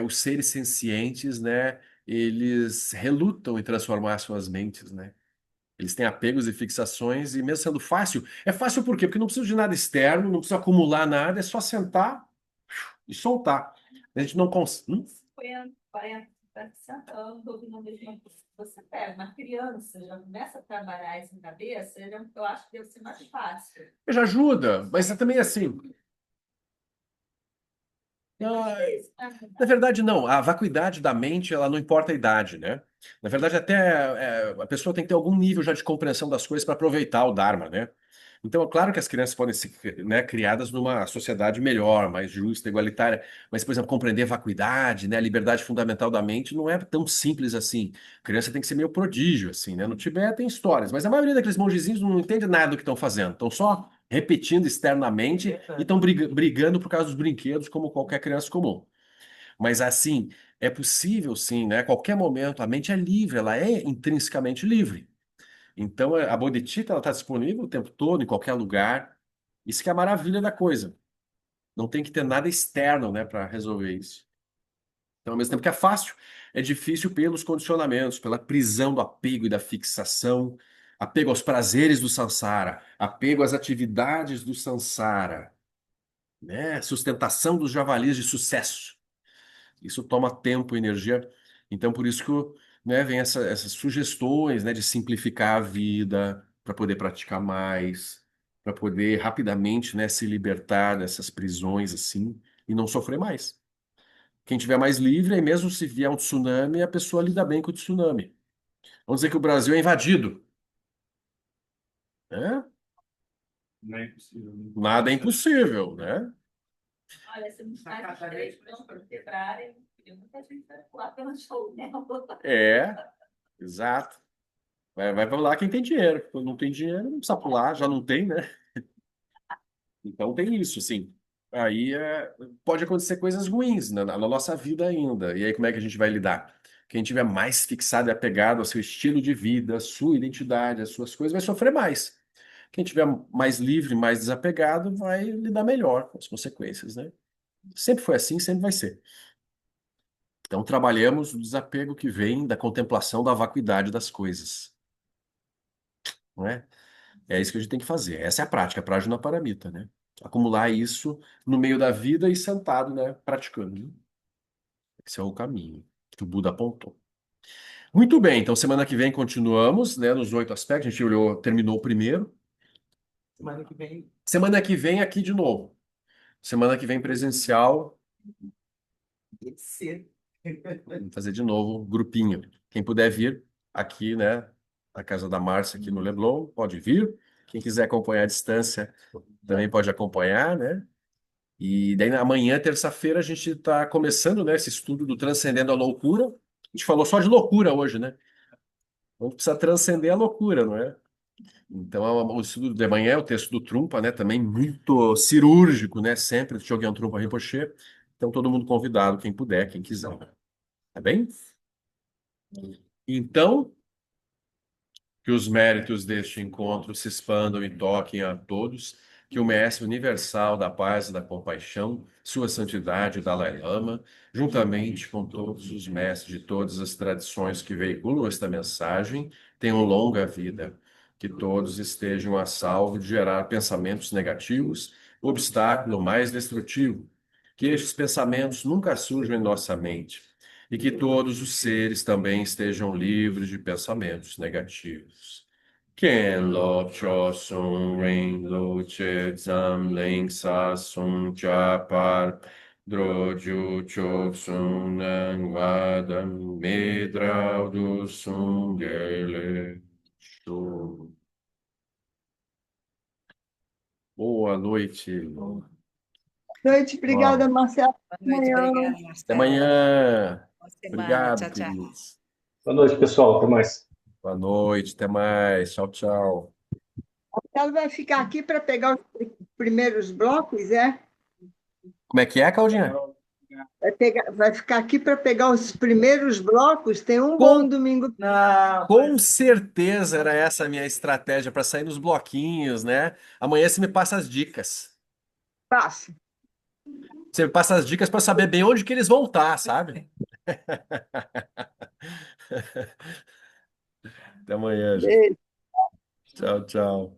os seres sencientes, né, eles relutam em transformar suas mentes, né? Eles têm apegos e fixações, e mesmo sendo fácil, é fácil por quê? Porque não precisa de nada externo, não precisa acumular nada, é só sentar e soltar. A gente não consegue. 40, 60 anos, ouvindo a mesma coisa. Você pega uma criança, já começa a trabalhar isso na cabeça, eu acho que deve ser mais fácil. Já ajuda, mas é também assim. Na verdade, não. A vacuidade da mente, ela não importa a idade, né? Na verdade, até a pessoa tem que ter algum nível já de compreensão das coisas para aproveitar o Dharma, né? Então, é claro que as crianças podem ser, né, criadas numa sociedade melhor, mais justa, igualitária, mas, por exemplo, compreender a vacuidade, né, a liberdade fundamental da mente não é tão simples assim. A criança tem que ser meio prodígio, assim, né? No Tibete tem histórias, mas a maioria daqueles mongezinhos não entende nada do que estão fazendo, estão só repetindo externamente e estão brigando por causa dos brinquedos, como qualquer criança comum. Mas assim, é possível sim, né? A qualquer momento, a mente é livre, ela é intrinsecamente livre. Então, a bodhicitta ela está disponível o tempo todo, em qualquer lugar. Isso que é a maravilha da coisa. Não tem que ter nada externo, né, para resolver isso. Então, ao mesmo tempo que é fácil, é difícil pelos condicionamentos, pela prisão do apego e da fixação, apego aos prazeres do samsara, apego às atividades do samsara, né? Sustentação dos javalis de sucesso. Isso toma tempo e energia. Então, por isso que, né, vem essas sugestões, né, de simplificar a vida, para poder praticar mais, para poder rapidamente, né, se libertar dessas prisões assim e não sofrer mais. Quem tiver mais livre, aí mesmo se vier um tsunami, a pessoa lida bem com o tsunami. Vamos dizer que o Brasil é invadido, né? Não é impossível. Nada é impossível, né? Olha, se não faz os 3 prontos quebrarem, muita gente vai pular pelo show dela. É, exato. Vai pular quem tem dinheiro. Quem não tem dinheiro, não precisa pular, já não tem, né? Então tem isso, sim. Aí pode acontecer coisas ruins na nossa vida ainda. E aí como é que a gente vai lidar? Quem tiver mais fixado e apegado ao seu estilo de vida, à sua identidade, às suas coisas, vai sofrer mais. Quem tiver mais livre, mais desapegado, vai lidar melhor com as consequências, né? Sempre foi assim, sempre vai ser. Então trabalhamos o desapego que vem da contemplação da vacuidade das coisas, não é? É isso que a gente tem que fazer. Essa é a prática, a Prajnaparamita, né? Acumular isso no meio da vida e sentado, né? Praticando. Esse é o caminho que o Buda apontou. Muito bem, então semana que vem continuamos, né? Nos 8 aspectos. A gente olhou, terminou o primeiro. Semana que vem. Semana que vem aqui de novo. Semana que vem presencial. Cedo. Vamos fazer de novo grupinho. Quem puder vir aqui, né? Na casa da Márcia aqui no Leblon, pode vir. Quem quiser acompanhar à distância também pode acompanhar, né? E daí amanhã, terça-feira, a gente está começando, né, esse estudo do Transcendendo a Loucura. A gente falou só de loucura hoje, né? A gente precisa transcender a loucura, não é? Então, o estudo de amanhã é o texto do Trungpa, né? Também muito cirúrgico, né? Sempre de Chogyam Trungpa Rinpoche. Então, todo mundo convidado, quem puder, quem quiser. Tá bem? Então, que os méritos deste encontro se expandam e toquem a todos, que o Mestre Universal da Paz e da Compaixão, Sua Santidade o Dalai Lama, juntamente com todos os mestres de todas as tradições que veiculam esta mensagem, tenham longa vida, que todos estejam a salvo de gerar pensamentos negativos, obstáculo mais destrutivo, que estes pensamentos nunca surjam em nossa mente, e que todos os seres também estejam livres de pensamentos negativos. Ken lo chosun ring lo che tsam ling sa sun cha par droju chosun nang vadam medrau do sun gele shu. Boa noite. Boa noite, obrigada, Ó, Marcelo. Boa noite, Amanhã. obrigada, até Marcelo. amanhã. Boa semana. Obrigado, Tchau, tchau. queridos. Boa noite, pessoal. Até mais. Boa noite, até mais. Tchau, tchau. Ela vai ficar aqui para pegar os primeiros blocos, é? Como é que é, Claudinha? Vai ficar aqui para pegar os primeiros blocos. Tem um Com- bom domingo. Com certeza era essa a minha estratégia para sair nos bloquinhos, né? Amanhã você me passa as dicas. Fácil. Você me passa as dicas para saber bem onde que eles vão estar, sabe? Até amanhã, gente. Beijo. Tchau, tchau.